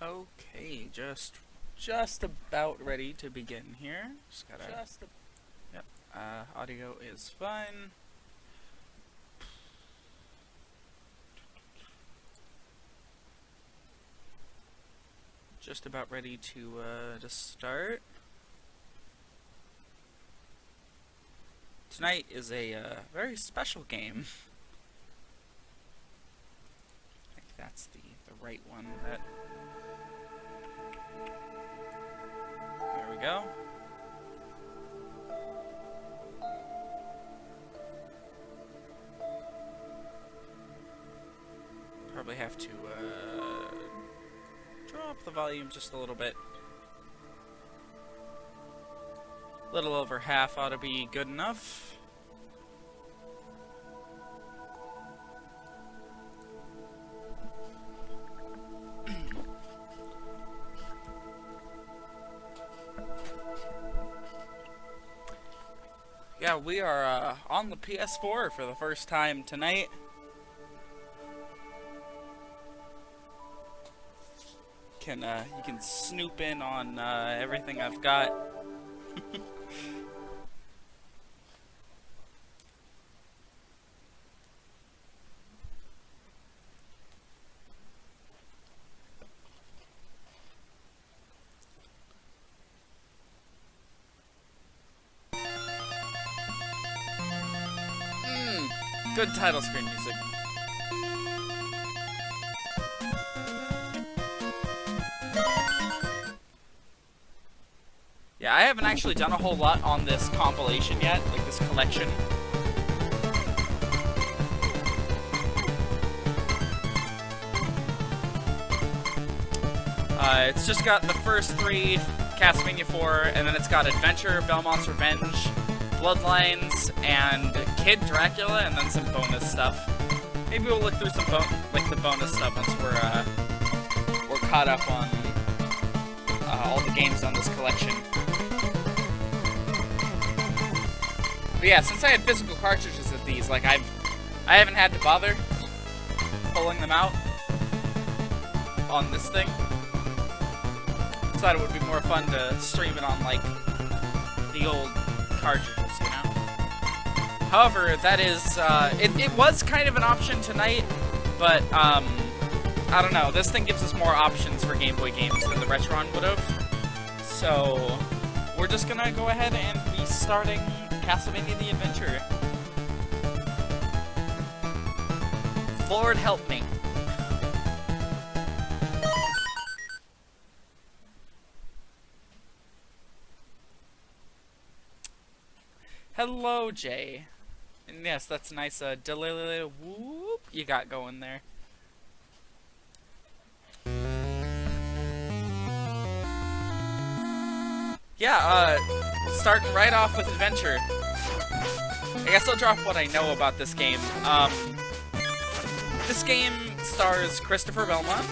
Okay, just about ready to begin here. Just gotta. Yep. Audio is fine. Just about ready to start. Tonight is a very special game. I think that's the right one. There we go. Probably have to drop the volume just a little bit. Little over half ought to be good enough. Yeah, we are on the PS4 for the first time tonight. You can snoop in on everything I've got. Good title screen music. Yeah, I haven't actually done a whole lot on this compilation yet, like this collection. It's just got the first three, Castlevania 4, and then it's got Adventure, Belmont's Revenge, Bloodlines, and Kid Dracula, and then some bonus stuff. Maybe we'll look through some the bonus stuff once we're caught up on all the games on this collection. But yeah, since I had physical cartridges of these, like I haven't had to bother pulling them out on this thing. Thought it would be more fun to stream it on like the old cartridges, you know. However, that is it was kind of an option tonight, but I don't know. This thing gives us more options for Game Boy games than the Retron would have. So we're just gonna go ahead and be starting Castlevania the Adventure. Lord help me. Hello, Jay. And yes, that's a nice whoop you got going there. Yeah, starting right off with Adventure. I guess I'll drop what I know about this game. This game stars Christopher Belmont.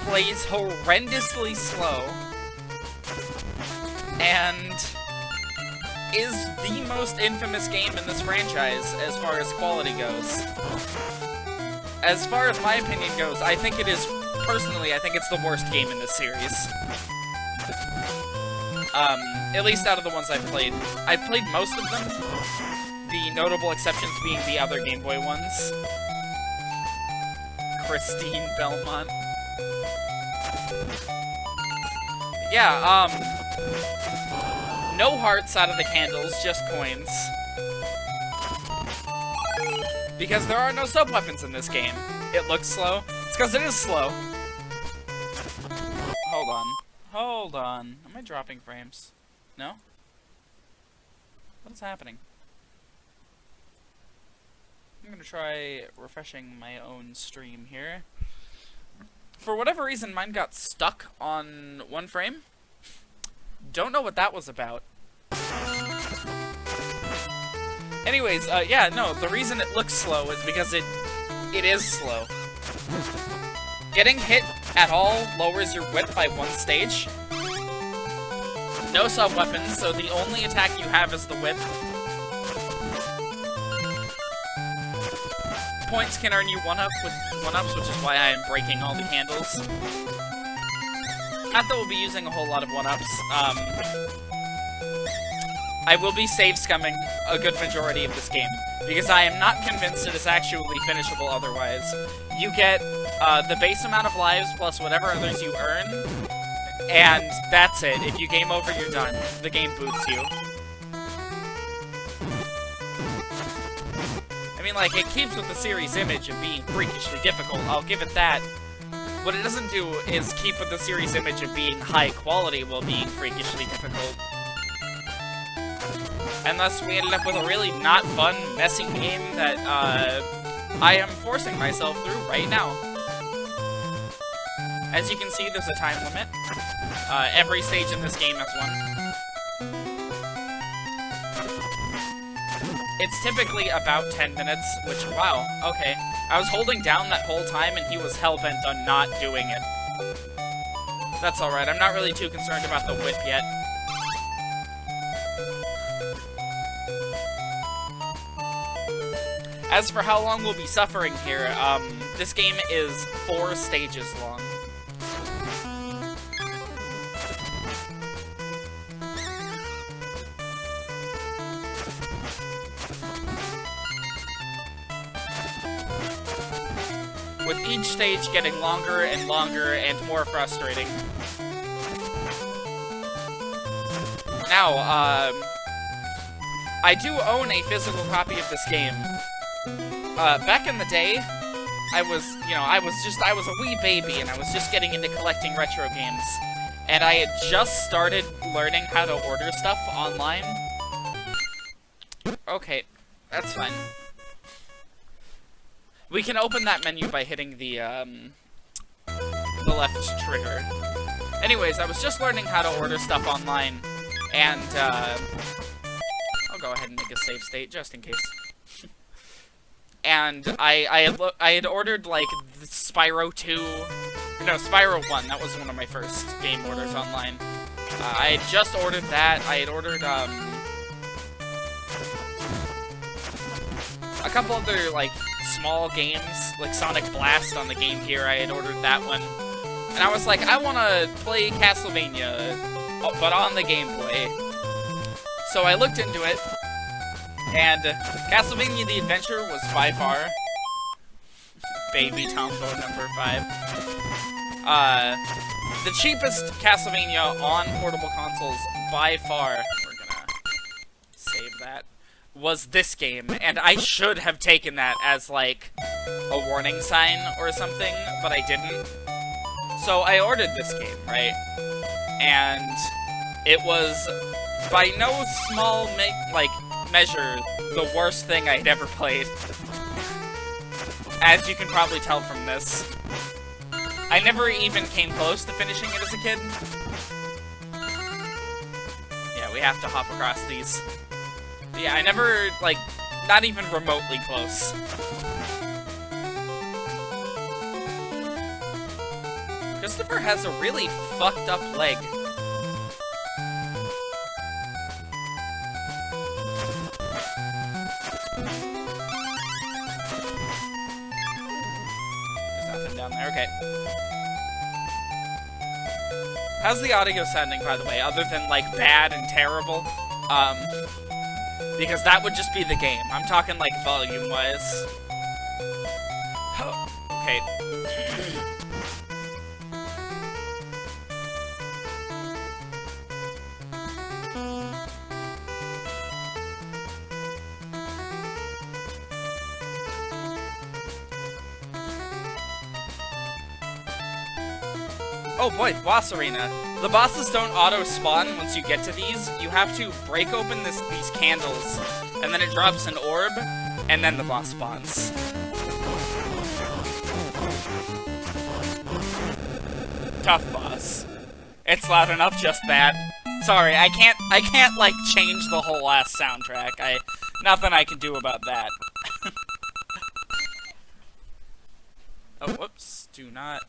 Plays horrendously slow. And is the most infamous game in this franchise as far as quality goes. As far as my opinion goes, I think it is, personally, I think it's the worst game in this series. At least out of the ones I've played. I've played most of them, the notable exceptions being the other Game Boy ones. Christine Belmont. Yeah, no hearts out of the candles, just coins. Because there are no sub-weapons in this game. It looks slow. It's because it is slow. Hold on. Hold on. Am I dropping frames? No? What is happening? I'm gonna try refreshing my own stream here. For whatever reason, mine got stuck on one frame. Don't know what that was about. Anyways, yeah, no, the reason it looks slow is because it is slow. Getting hit at all lowers your whip by one stage. No sub-weapons, so the only attack you have is the whip. points can earn you 1-up with 1-ups, which is why I am breaking all the candles. Not that we'll be using a whole lot of 1-ups. I will be save scumming a good majority of this game, because I am not convinced it is actually finishable otherwise. You get the base amount of lives plus whatever others you earn, and that's it. If you game over, you're done. The game boots you. I mean, like, it keeps with the series image of being freakishly difficult, I'll give it that. What it doesn't do is keep with the series image of being high quality while being freakishly difficult. And thus, we ended up with a really not fun, messy game that, I am forcing myself through right now. As you can see, there's a time limit. Every stage in this game has one. It's typically about 10 minutes, which, wow, okay. I was holding down that whole time, and he was hell-bent on not doing it. That's alright, I'm not really too concerned about the whip yet. As for how long we'll be suffering here, this game is 4 stages long. With each stage getting longer and longer and more frustrating. Now, I do own a physical copy of this game. Back in the day, I was a wee baby, and I was just getting into collecting retro games. And I had just started learning how to order stuff online. Okay, that's fine. We can open that menu by hitting the left trigger. Anyways, I was just learning how to order stuff online, and, I'll go ahead and make a save state, just in case. And I had ordered, like, Spyro 2... No, Spyro 1, that was one of my first game orders online. I had just ordered that. I had ordered, a couple other, like, small games, like Sonic Blast on the Game Gear. I had ordered that one. And I was like, I want to play Castlevania, but on the Game Boy. So I looked into it, and Castlevania The Adventure was by far baby Tombo number 5. The cheapest Castlevania on portable consoles by far, we're gonna save that, was this game, and I should have taken that as, like, a warning sign or something, but I didn't. So I ordered this game, right? And it was, by no small, measure, the worst thing I'd ever played. As you can probably tell from this. I never even came close to finishing it as a kid. Yeah, we have to hop across these. But yeah, I never, like, not even remotely close. Christopher has a really fucked up leg. Down there, okay. How's the audio sounding, by the way, other than, like, bad and terrible? Because that would just be the game. I'm talking, like, volume-wise. Okay. Oh boy, boss arena. The bosses don't auto-spawn once you get to these. You have to break open these candles, and then it drops an orb, and then the boss spawns. Tough boss. It's loud enough, just that. Sorry, I can't, like, change the whole last soundtrack. Nothing I can do about that. Oh, whoops. Do not...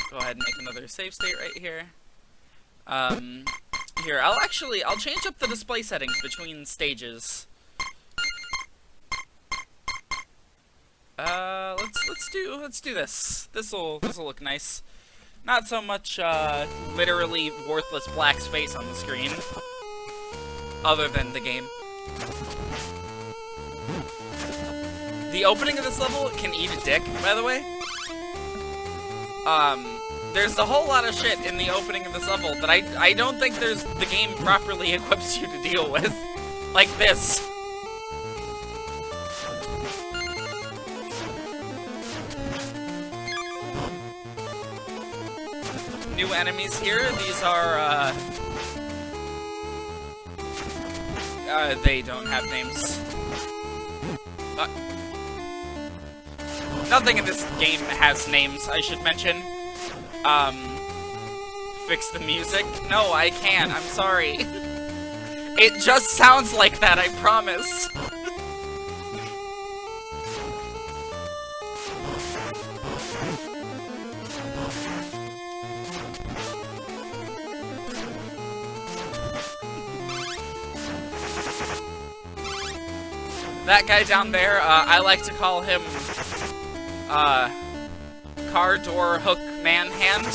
Go ahead and make another save state right here. here. I'll change up the display settings between stages. Let's do this. This'll look nice. Not so much, literally worthless black space on the screen. Other than the game. The opening of this level can eat a dick, by the way. There's a whole lot of shit in the opening of this level that I don't think the game properly equips you to deal with. Like this. New enemies here. These are, they don't have names. Nothing in this game has names, I should mention. Fix the music? No, I can't. I'm sorry. It just sounds like that, I promise. That guy down there, I like to call him, car door hook man hand.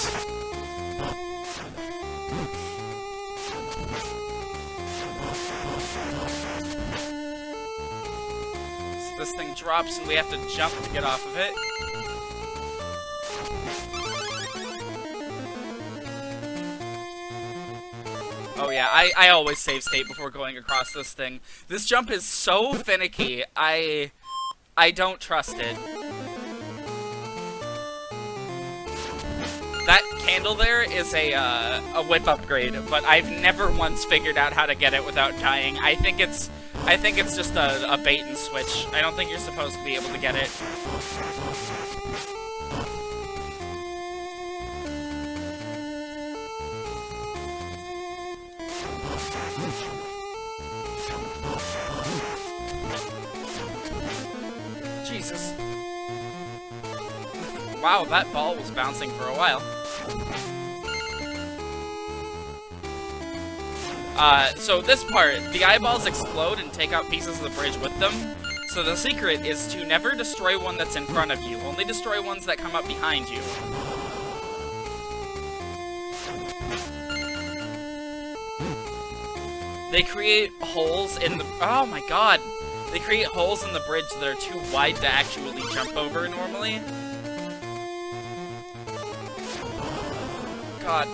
So this thing drops and we have to jump to get off of it. Oh yeah, I always save state before going across this thing. This jump is so finicky, I don't trust it. That candle there is a whip upgrade, but I've never once figured out how to get it without dying. I think it's just a bait and switch. I don't think you're supposed to be able to get it. Jesus. Wow, that ball was bouncing for a while. So this part, the eyeballs explode and take out pieces of the bridge with them. So the secret is to never destroy one that's in front of you, only destroy ones that come up behind you. They create holes in the... Oh my god! They create holes in the bridge that are too wide to actually jump over normally. God.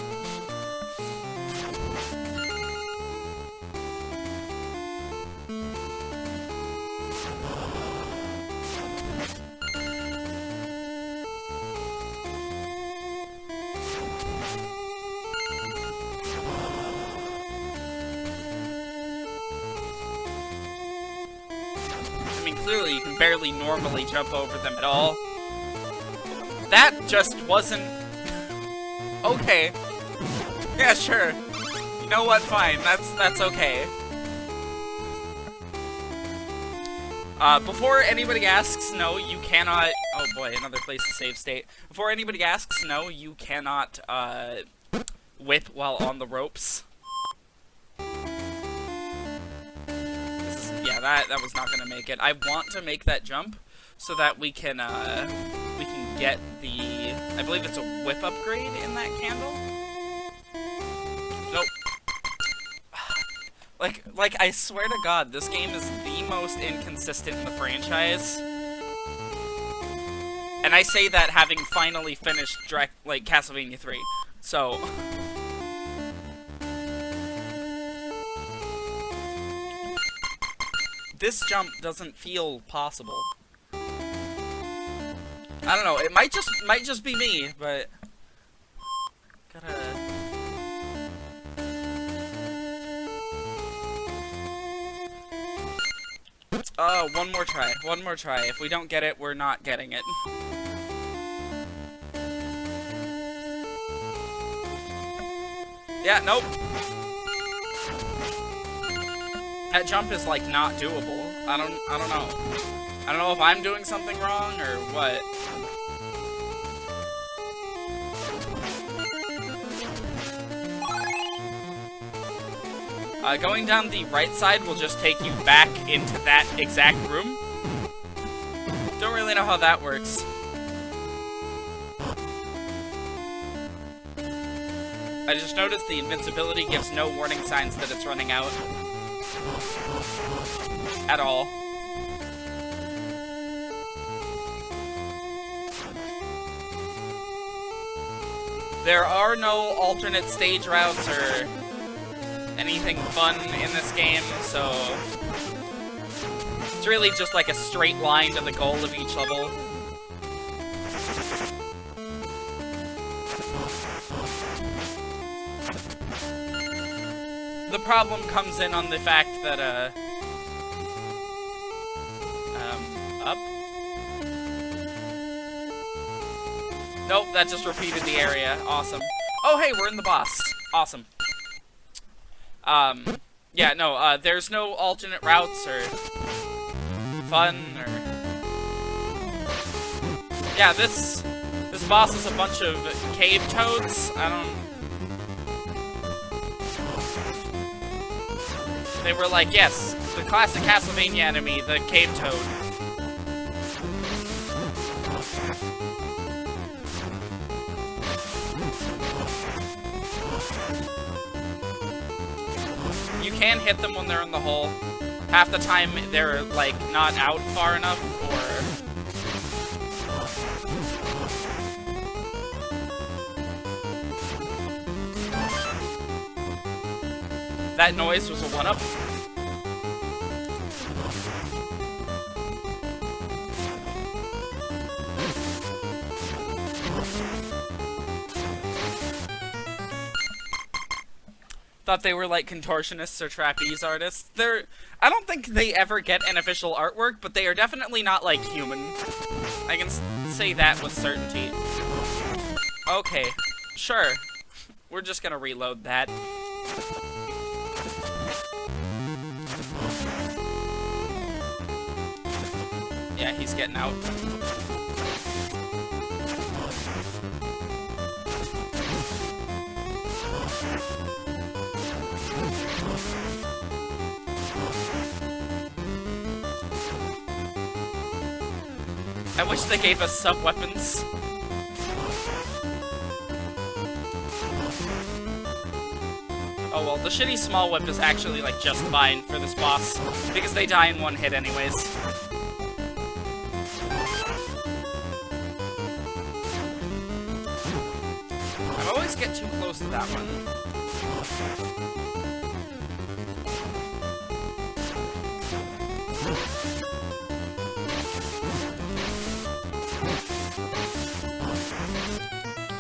I mean, clearly you can barely normally jump over them at all. That just wasn't... Okay. Yeah, sure. You know what? Fine. That's okay. Before anybody asks, no, you cannot... Oh boy, another place to save state. Before anybody asks, no, you cannot, whip while on the ropes. Yeah, that was not gonna make it. I want to make that jump so that we can get the... I believe it's a whip upgrade in that candle? Nope. Like, I swear to God, this game is the most inconsistent in the franchise. And I say that having finally finished, like, Castlevania 3. So... This jump doesn't feel possible. I don't know, it might just be me, but... Gotta... Oh, one more try. One more try. If we don't get it, we're not getting it. Yeah, nope. That jump is, like, not doable. I don't know. I don't know if I'm doing something wrong or what. Going down the right side will just take you back into that exact room. Don't really know how that works. I just noticed the invincibility gives no warning signs that it's running out. At all. There are no alternate stage routes or anything fun in this game, so it's really just like a straight line to the goal of each level. The problem comes in on the fact that, up? Nope, that just repeated the area. Awesome. Oh, hey, we're in the boss. Awesome. Yeah, no, there's no alternate routes or fun or... Yeah, this boss is a bunch of cave toads. They were like, yes, the classic Castlevania enemy, the cave toad. You can hit them when they're in the hole. Half the time they're, like, not out far enough, or... That noise was a one-up. Thought they were like contortionists or trapeze artists. I don't think they ever get an official artwork, but they are definitely not like human. I can say that with certainty. Okay, sure. We're just gonna reload that. Yeah, he's getting out. I wish they gave us sub-weapons. Oh well, the shitty small whip is actually, like, just fine for this boss, because they die in one hit anyways. I always get too close to that one.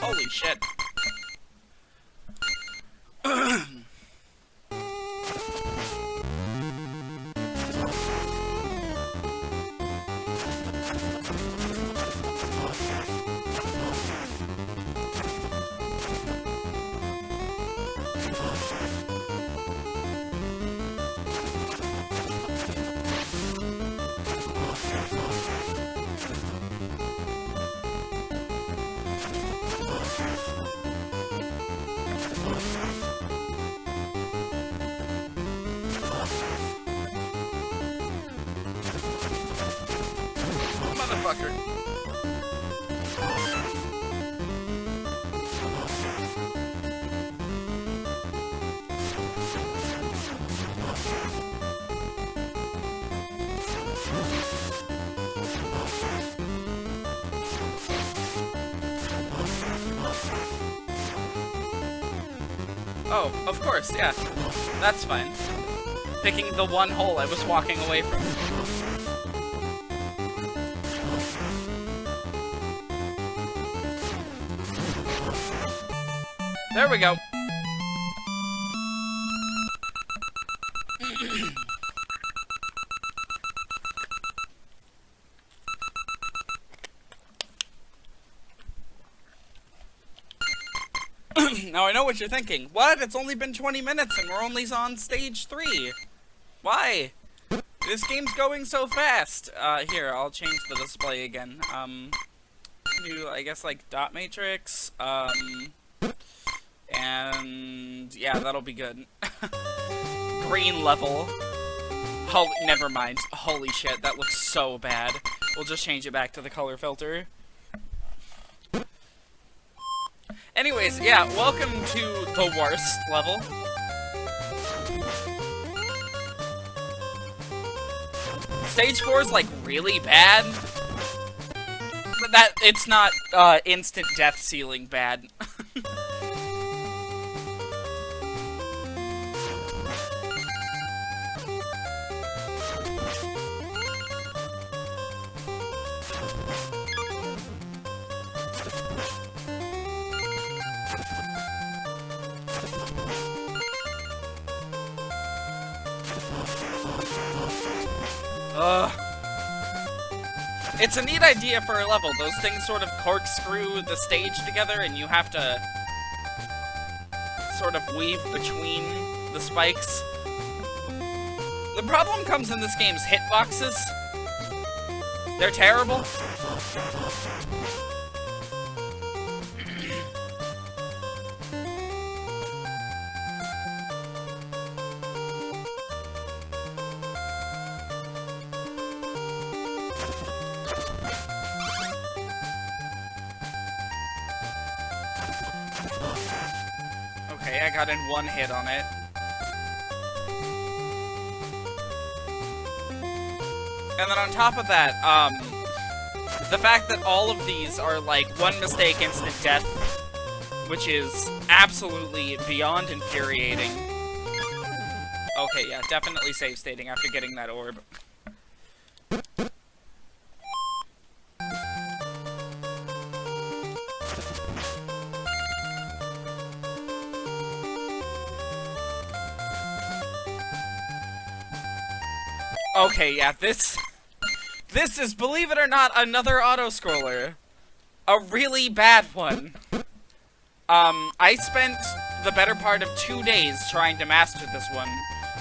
Holy shit. Motherfucker. Oh, of course, yeah. That's fine. Picking the one hole I was walking away from. There we go. Now I know what you're thinking. What? It's only been 20 minutes and we're only on stage 3. Why? This game's going so fast. Here, I'll change the display again. Do, I guess, like, dot matrix, and yeah, that'll be good. green level. Holy, never mind. Holy shit, that looks so bad. We'll just change it back to the color filter. Anyways, yeah, welcome to the worst level. Stage 4 is, like, really bad. But that, it's not, instant death ceiling bad. It's a neat idea for a level. Those things sort of corkscrew the stage together, and you have to sort of weave between the spikes. The problem comes in this game's hitboxes. They're terrible. Okay, I got in one hit on it. And then on top of that, the fact that all of these are like one mistake, instant death, which is absolutely beyond infuriating. Okay, yeah, definitely save stating after getting that orb. Okay, yeah, this is, believe it or not, another auto-scroller. A really bad one. I spent the better part of 2 days trying to master this one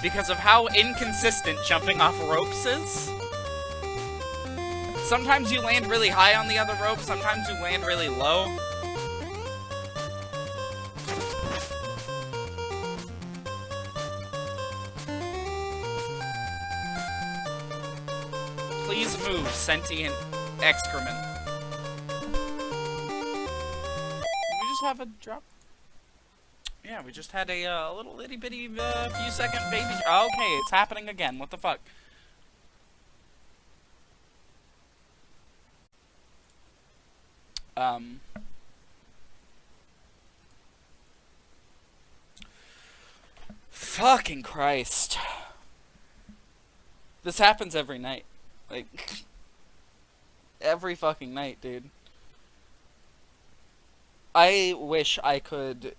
because of how inconsistent jumping off ropes is. Sometimes you land really high on the other rope, sometimes you land really low. Please move, sentient excrement. Did we just have a drop? Yeah, we just had a little itty bitty few second baby. Okay, it's happening again. What the fuck? Fucking Christ. This happens every night. Like, every fucking night, dude. I wish I could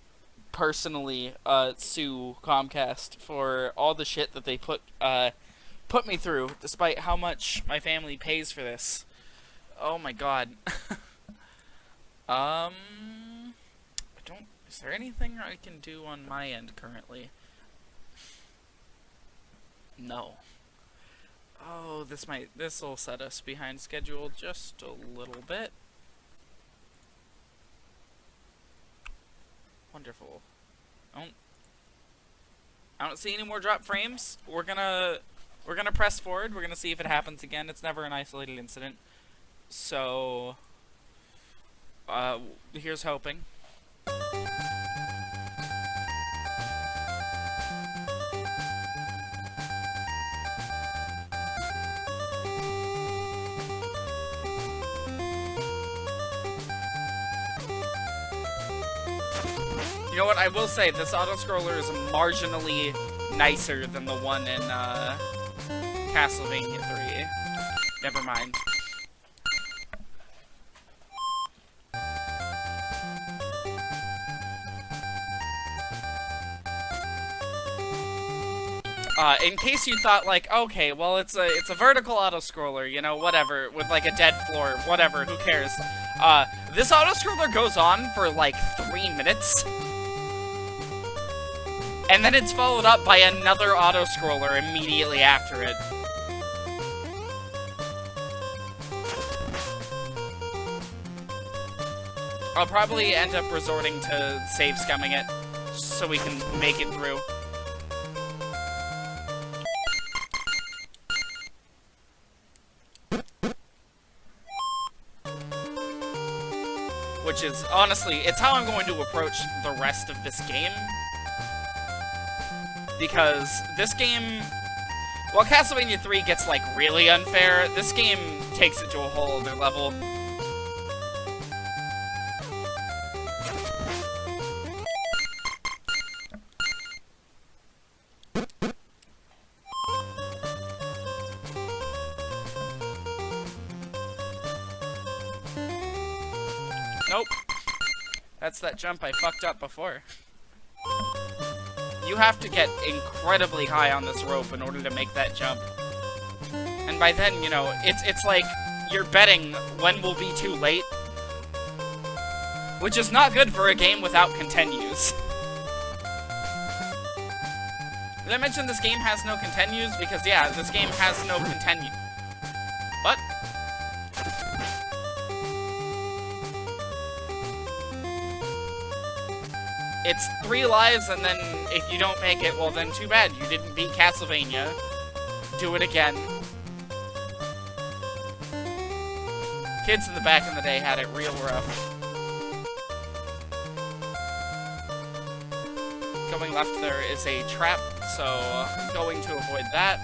personally sue Comcast for all the shit that they put me through, despite how much my family pays for this. Oh my god. I don't... Is there anything I can do on my end currently? No. Oh, this'll set us behind schedule just a little bit. Wonderful. I don't see any more drop frames. We're gonna press forward. We're gonna see if it happens again. It's never an isolated incident. So, here's hoping. You know what, I will say, this auto-scroller is marginally nicer than the one in, Castlevania 3. Never mind. In case you thought, like, okay, well, it's a vertical auto-scroller, you know, whatever, with, like, a dead floor, whatever, who cares? This auto-scroller goes on for, like, 3 minutes. And then it's followed up by another auto-scroller immediately after it. I'll probably end up resorting to save scumming it, so we can make it through. which is, honestly, it's how I'm going to approach the rest of this game. Because this game, while Castlevania 3 gets, like, really unfair, this game takes it to a whole other level. Nope. That's that jump I fucked up before. You have to get incredibly high on this rope in order to make that jump. And by then, you know, it's like you're betting when will be too late. Which is not good for a game without continues. Did I mention this game has no continues? Because, yeah, this game has no continue. What? It's 3 lives, and then if you don't make it, well then too bad. You didn't beat Castlevania. Do it again. Kids in the back in the day had it real rough. Going left there is a trap, so I'm going to avoid that.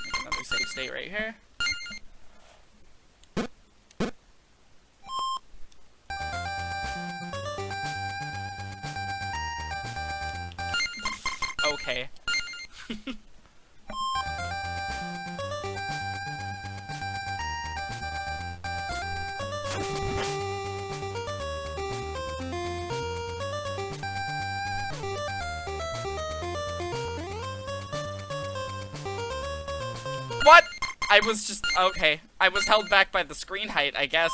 Make another save state right here. Okay. What? I was just... okay. I was held back by the screen height, I guess.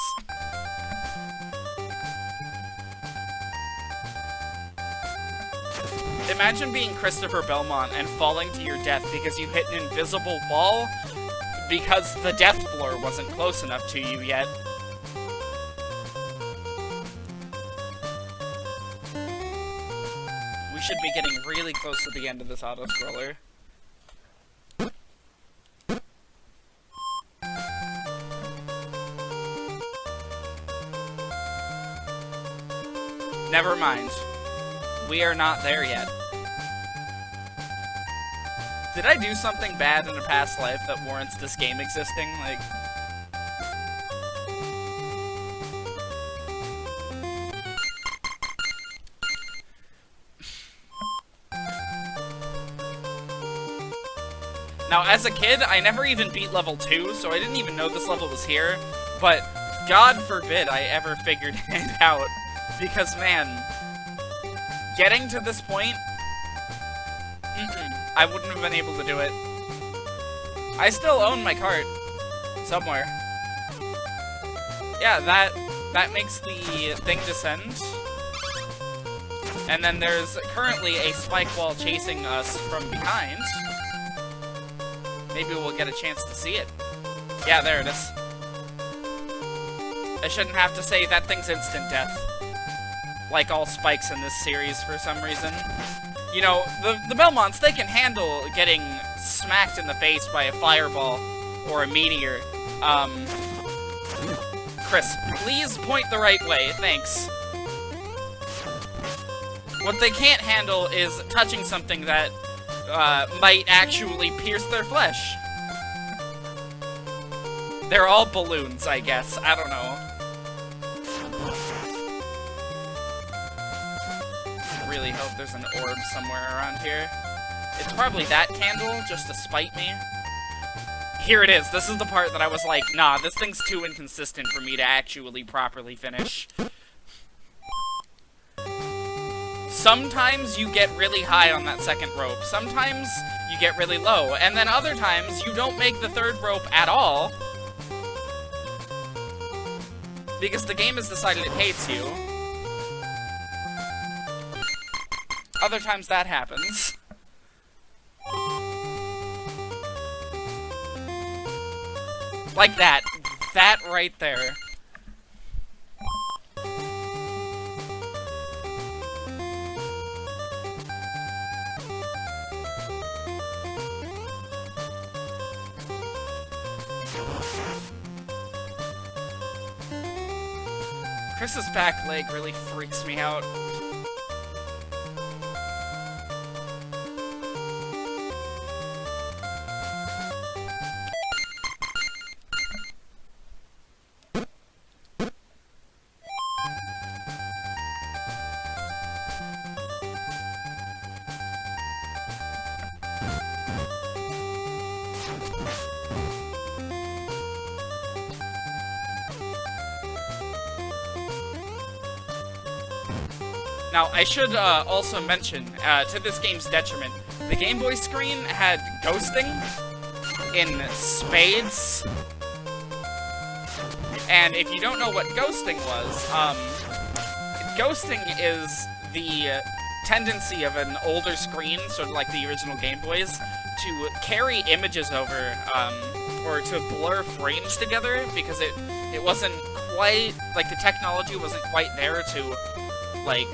Imagine being Christopher Belmont and falling to your death because you hit an invisible wall because the death floor wasn't close enough to you yet. We should be getting really close to the end of this auto-scroller. Never mind. We are not there yet. Did I do something bad in a past life that warrants this game existing? Like... Now, as a kid, I never even beat level 2, so I didn't even know this level was here, but God forbid I ever figured it out. Because, man, getting to this point, I wouldn't have been able to do it. I still own my cart. Somewhere. Yeah, that makes the thing descend. And then there's currently a spike wall chasing us from behind. Maybe we'll get a chance to see it. Yeah, there it is. I shouldn't have to say that thing's instant death. Like all spikes in this series for some reason. You know, the Belmonts, they can handle getting smacked in the face by a fireball or a meteor. Chris, please point the right way, thanks. What they can't handle is touching something that might actually pierce their flesh. They're all balloons, I guess. I don't know. Really hope there's an orb somewhere around here. It's probably that candle, just to spite me. Here it is. This is the part that I was like, nah, this thing's too inconsistent for me to actually properly finish. Sometimes you get really high on that second rope. Sometimes you get really low. And then other times you don't make the third rope at all. Because the game has decided it hates you. Other times that happens. Like that. That right there. Chris's back leg really freaks me out. Now, I should also mention, to this game's detriment, the Game Boy screen had ghosting in spades. And if you don't know what ghosting was, ghosting is the tendency of an older screen, sort of like the original Game Boys, to carry images over, or to blur frames together, because it wasn't quite, like, the technology wasn't quite there to, like,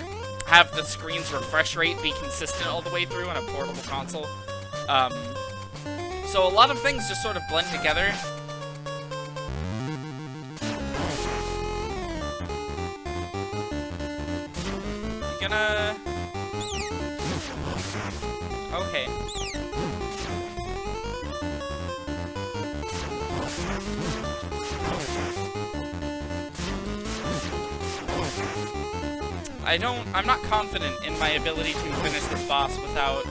have the screen's refresh rate be consistent all the way through on a portable console. So a lot of things just sort of blend together. You gonna... Okay. I'm not confident in my ability to finish this boss without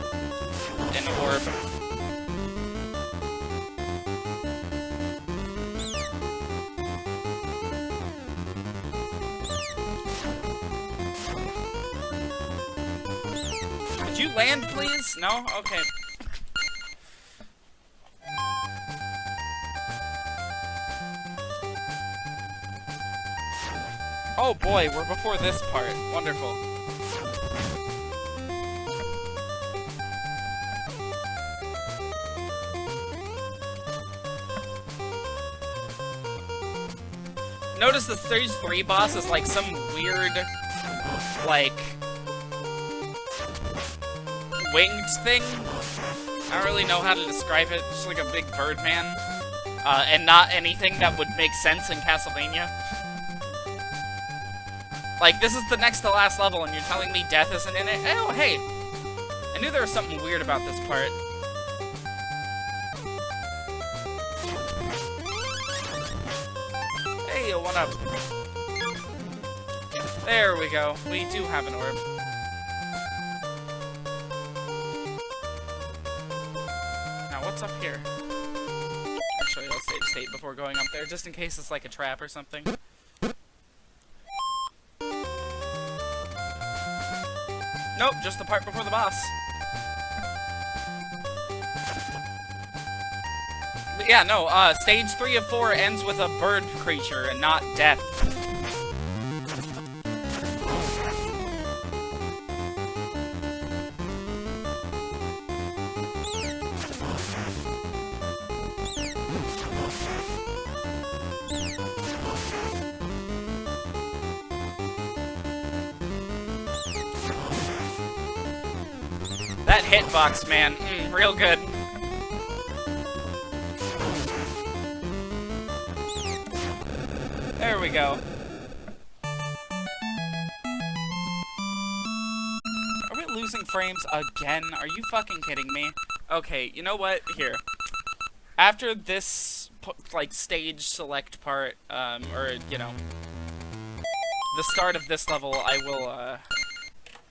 an orb. Could you land, please? No? Okay. Oh boy, we're before this part. Wonderful. Notice the stage 3 boss is like some weird, like, winged thing. I don't really know how to describe it. Just like a big bird man. And not anything that would make sense in Castlevania. Like, this is the next to last level, and you're telling me death isn't in it? Oh, hey! I knew there was something weird about this part. Hey, one up. There we go. We do have an orb. Now, what's up here? Actually, I'll save state before going up there, just in case it's like a trap or something. Nope, just the part before the boss. But yeah, no, stage 3 of 4 ends with a bird creature and not death. That hitbox, man, real good. There we go. Are we losing frames again? Are you fucking kidding me? Okay, you know what? Here. After this, like, stage select part, or, you know, the start of this level, I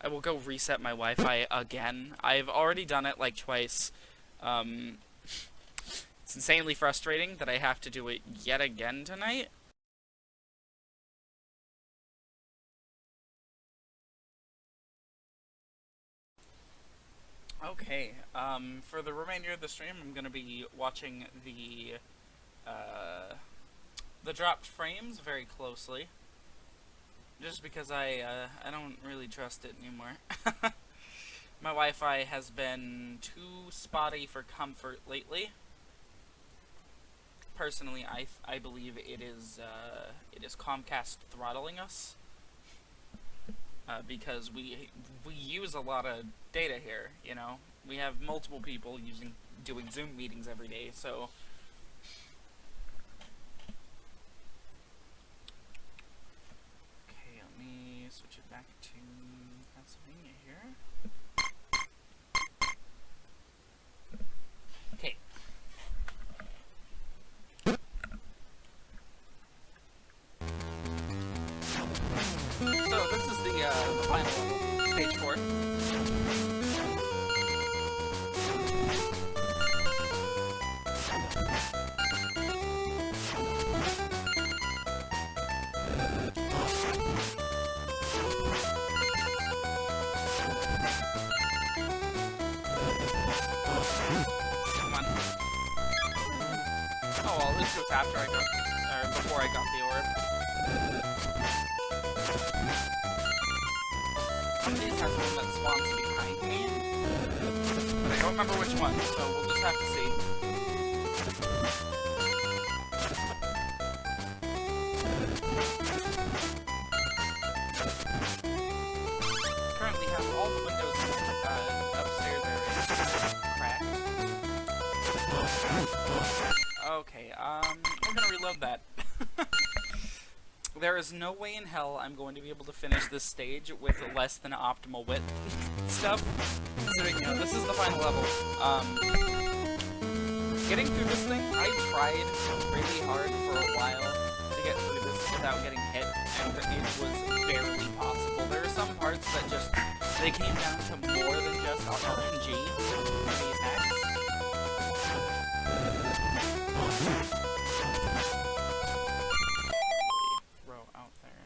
will go reset my Wi-Fi again. I've already done it, like, twice. It's insanely frustrating that I have to do it yet again tonight. Okay, for the remainder of the stream, I'm gonna be watching the dropped frames very closely. Just because I don't really trust it anymore. My Wi-Fi has been too spotty for comfort lately. Personally, I believe it is Comcast throttling us. Because we use a lot of data here, you know? We have multiple people doing Zoom meetings every day, so... switch it back to Castlevania here. Okay. So this is the final level, stage 4. Come on. Oh, well, at least it was after I got, or before I got the orb. One of these has one that spawns behind me, but I don't remember which one, so we'll just have to see. Currently have all the windows upstairs there cracked. Okay, we're gonna reload that. There is no way in hell I'm going to be able to finish this stage with less than optimal width stuff. Considering, you know, this is the final level. Getting through this thing, I tried really hard for a while to get through this without getting hit, and it was barely possible. There are some parts that just, they came down to more than just RNG for the attacks. Throw out there.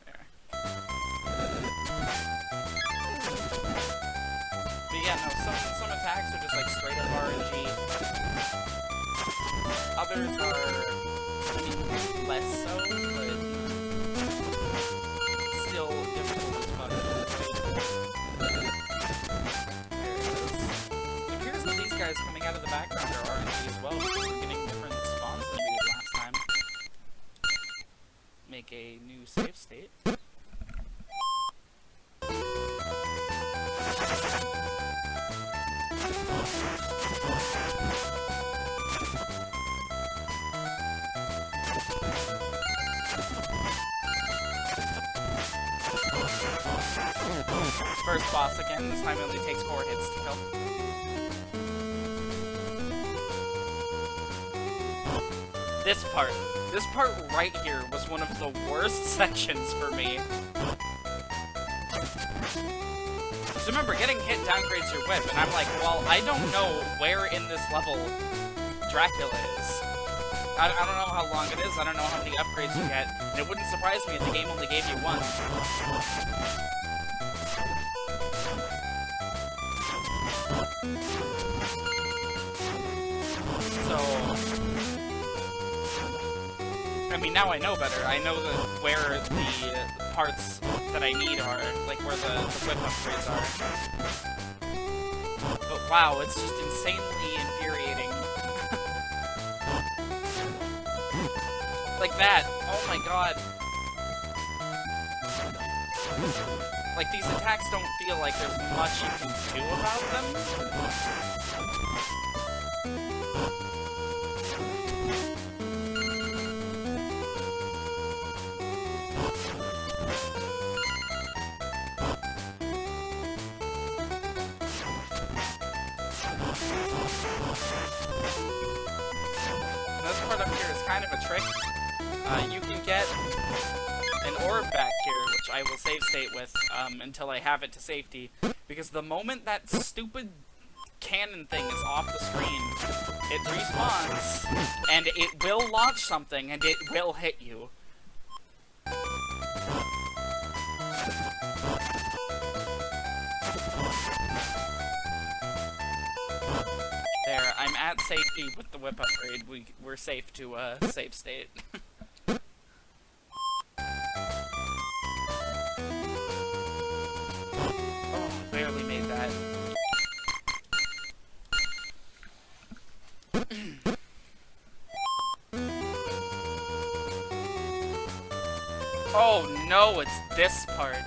There. But yeah, no, some attacks are just like straight up RNG. Others are, I mean, less so, but still difficult as fuck. There it is. It appears that these guys coming out of the background are RNG as well, because we're getting different spawns than we did last time. Make a new save state. First boss again, this time it only takes 4 hits to kill. This part right here was one of the worst sections for me. So remember, getting hit downgrades your whip, and I'm like, well, I don't know where in this level Dracula is. I don't know how long it is, I don't know how many upgrades you get, and it wouldn't surprise me if the game only gave you 1. So, I mean, now I know better. I know where the parts that I need are, like where the whip upgrades are. But wow, it's just insanely infuriating. Like that. Oh my god. Like, these attacks don't feel like there's much you can do about them. And this part up here is kind of a trick. You can get an orb back here, which I will save state with until I have it to safety, because the moment that stupid cannon thing is off the screen, it respawns, and it will launch something, and it will hit you. There, I'm at safety with the whip upgrade. We're safe to save state. Oh, barely made that. Oh no, it's this part.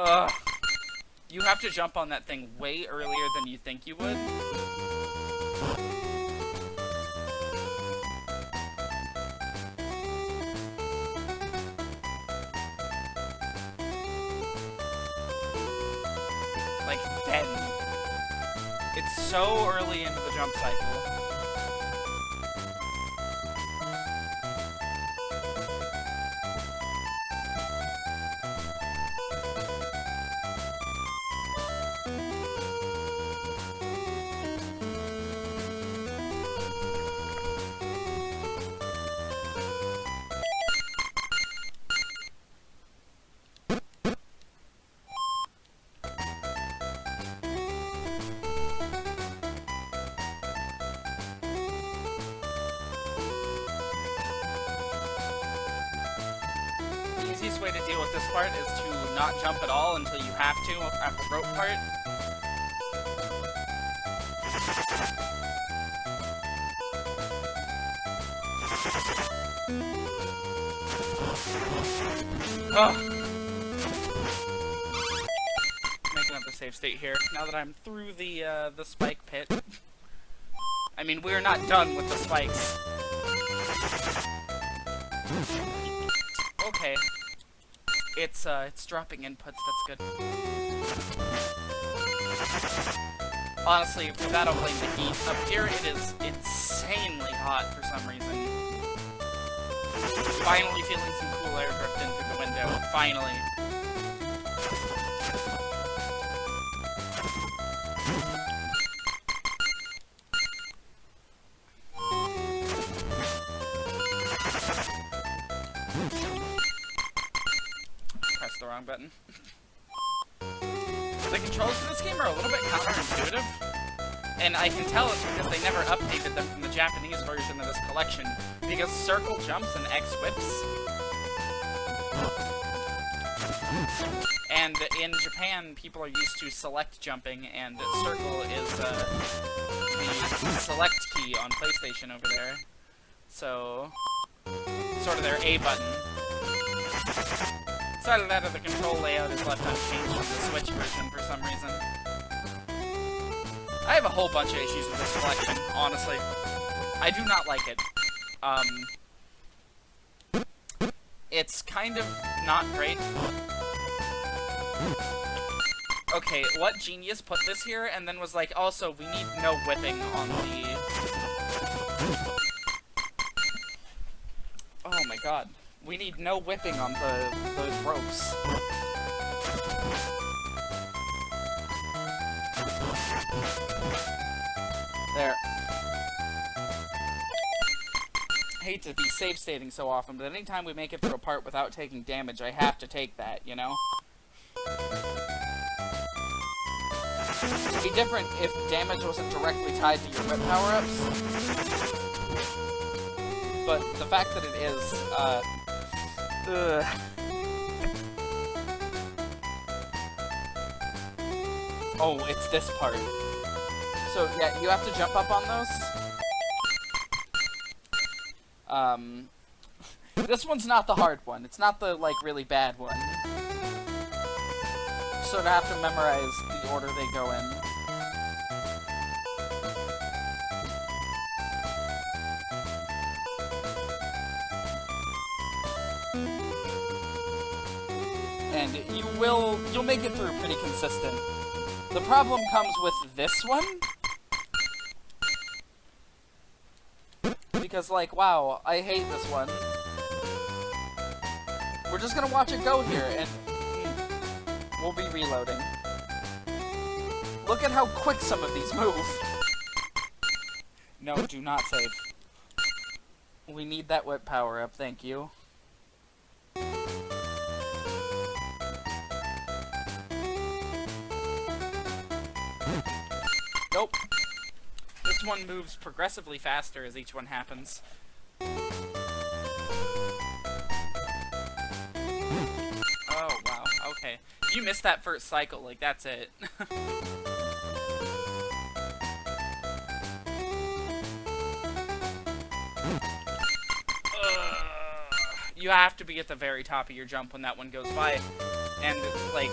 Ugh. You have to jump on that thing way earlier than you think you would. Like, then. It's so early into the jump cycle. The easiest way to deal with this part is to not jump at all until you have to at the rope part. Ugh. Making up the save state here. Now that I'm through the spike pit. I mean, we're not done with the spikes. Okay. It's dropping inputs, that's good. Honestly, for that I'll blame the heat. Up here it is insanely hot for some reason. Finally feeling some cool air drift in through the window. Finally. Press the wrong button. The controls for this game are a little bit counterintuitive. And I can tell it's because they never updated them from the Japanese version of this collection. Because circle jumps and X whips. And in Japan, people are used to select jumping, and circle is the select key on PlayStation over there. So, sort of their A button. Aside of that, the control layout is left unchanged from the Switch version for some reason. I have a whole bunch of issues with this collection, honestly. I do not like it. It's kind of not great. Okay, what genius put this here and then was like, also, we need no whipping on the... Oh my god. We need no whipping on the ropes. There. I hate to be save stating so often, but anytime we make it through a part without taking damage, I have to take that, you know? It'd be different if damage wasn't directly tied to your whip power-ups. But the fact that it is, Oh, it's this part. So, yeah, you have to jump up on those. This one's not the hard one. It's not the, like, really bad one. So to have to memorize the order they go in. And you'll make it through pretty consistent. The problem comes with this one. Because, like, wow, I hate this one. We're just gonna watch it go here, and we'll be reloading. Look at how quick some of these move. No, do not save. We need that whip power up, thank you. Nope. This one moves progressively faster as each one happens. Oh, wow, okay. If you miss that first cycle, like, that's it. You have to be at the very top of your jump when that one goes by. And, like...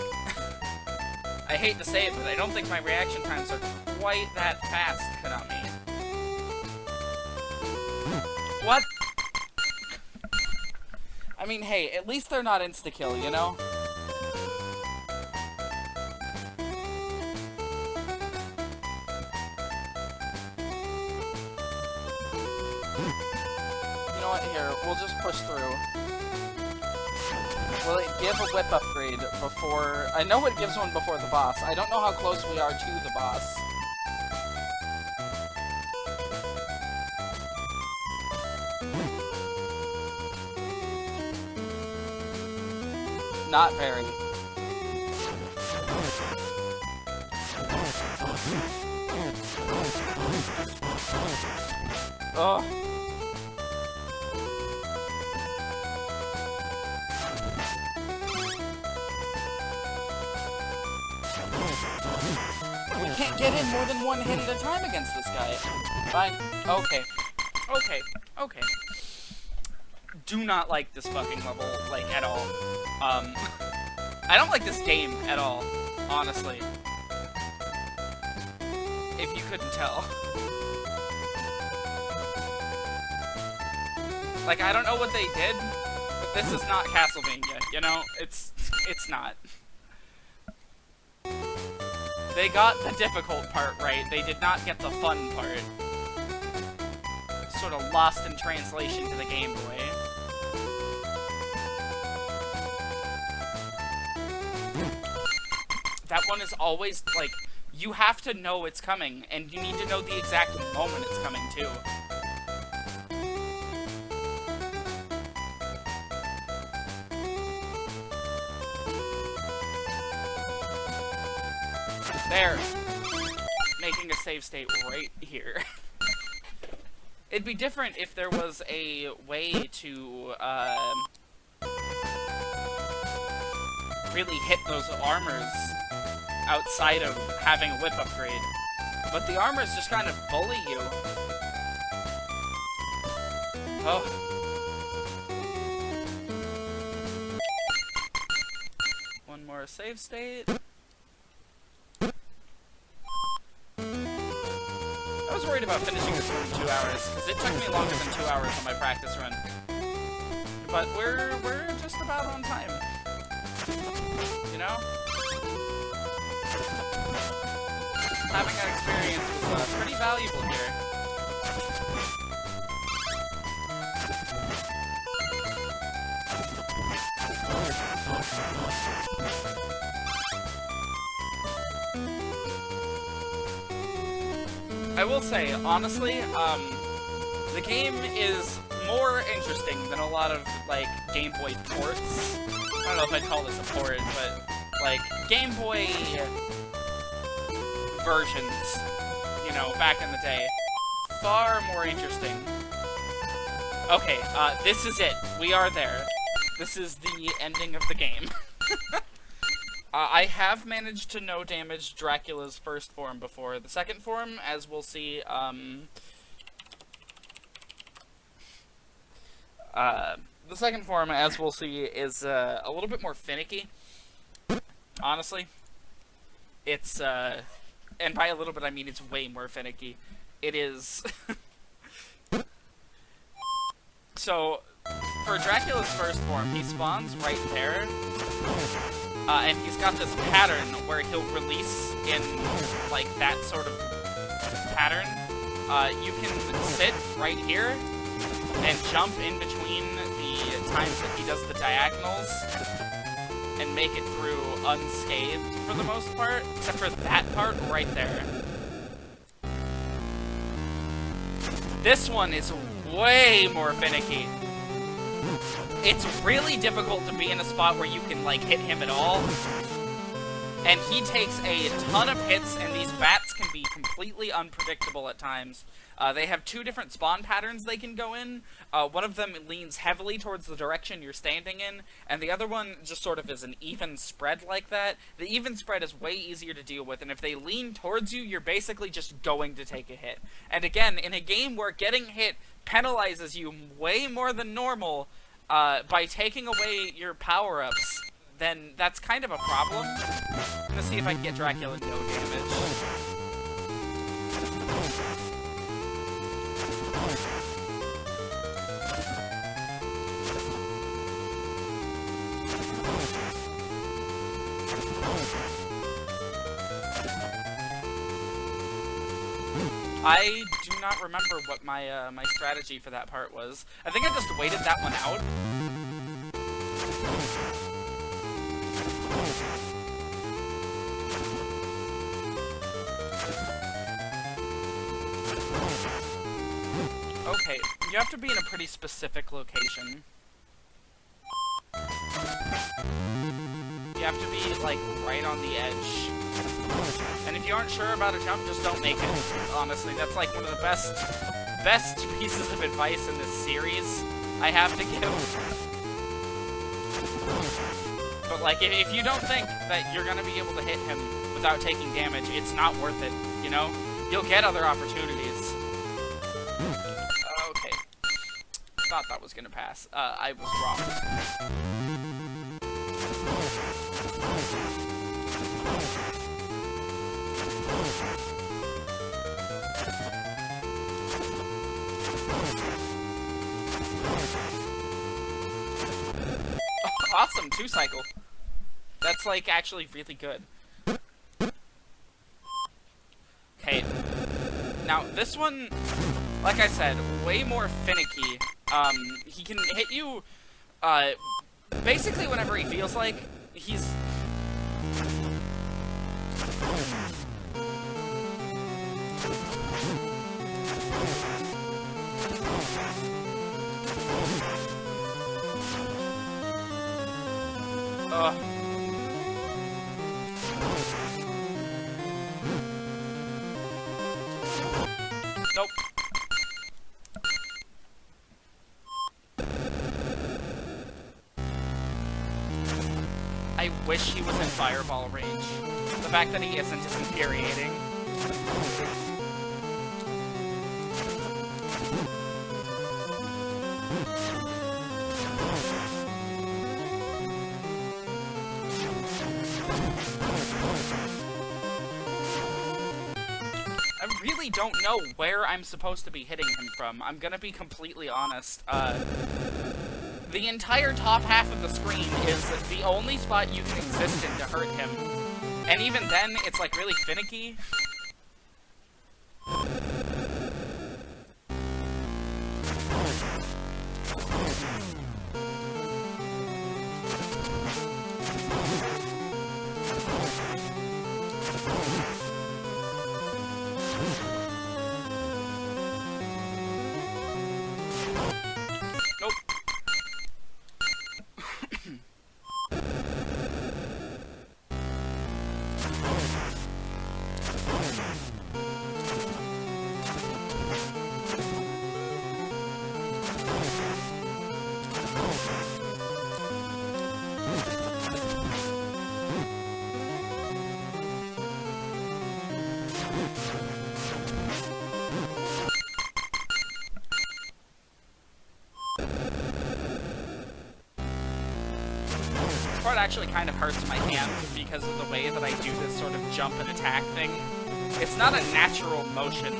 I hate to say it, but I don't think my reaction times are quite that fast, Konami. What? I mean, hey, at least they're not insta-kill, you know? You know what, here, we'll just push through. Will it give a whip upgrade before... I know it gives one before the boss. I don't know how close we are to the boss. Not very. Ugh. We can't get in more than one hit at a time against this guy. Fine. Okay. Okay. Okay. Do not like this fucking level, like, at all. I don't like this game at all, honestly. If you couldn't tell. Like, I don't know what they did, but this is not Castlevania, you know? It's not. They got the difficult part right, they did not get the fun part. Sort of lost in translation to the Game Boy. That one is always, like, you have to know it's coming, and you need to know the exact moment it's coming, too. There. Making a save state right here. It'd be different if there was a way to, really hit those armors outside of having a whip upgrade. But the armors just kind of bully you. Oh. One more save state. I was worried about finishing this run in 2 hours, because it took me longer than 2 hours on my practice run. But we're just about on time. You know? Having that experience was pretty valuable here. I will say, honestly, the game is more interesting than a lot of, like, Game Boy ports. I don't know if I'd call this a port, but, like, Game Boy versions, you know, back in the day. Far more interesting. Okay, this is it. We are there. This is the ending of the game. I have managed to no-damage Dracula's first form before. The second form, as we'll see, the second form, as we'll see, is a little bit more finicky. Honestly. It's, and by a little bit I mean it's way more finicky. It is... So, for Dracula's first form, he spawns right there. And he's got this pattern where he'll release in, like, that sort of pattern. You can sit right here and jump in between the times that he does the diagonals and make it through unscathed for the most part, except for that part right there. This one is way more finicky. It's really difficult to be in a spot where you can, like, hit him at all. And he takes a ton of hits, and these bats can be completely unpredictable at times. They have two different spawn patterns they can go in. One of them leans heavily towards the direction you're standing in, and the other one just sort of is an even spread like that. The even spread is way easier to deal with, and if they lean towards you, you're basically just going to take a hit. And again, in a game where getting hit penalizes you way more than normal, by taking away your power-ups, then that's kind of a problem. I'm gonna see if I can get Dracula no damage. I do not remember what my my strategy for that part was. I think I just waited that one out. Okay, you have to be in a pretty specific location. You have to be, like, right on the edge. And if you aren't sure about a jump, just don't make it. Honestly, that's like one of the best pieces of advice in this series I have to give. But like, if you don't think that you're gonna be able to hit him without taking damage, it's not worth it, you know? You'll get other opportunities. Okay. Thought that was gonna pass. I was wrong. Awesome, 2-cycle. That's, like, actually really good. Okay. Now, this one, like I said, way more finicky. He can hit you, basically whenever he feels like. He's... Nope. I wish he was in fireball range. The fact that he isn't is infuriating. I really don't know where I'm supposed to be hitting him from. I'm gonna be completely honest. The entire top half of the screen is the only spot you can exist in to hurt him. And even then, it's like really finicky. Nope. This part actually kind of hurts my hand because of the way that I do this sort of jump and attack thing. It's not a natural motion.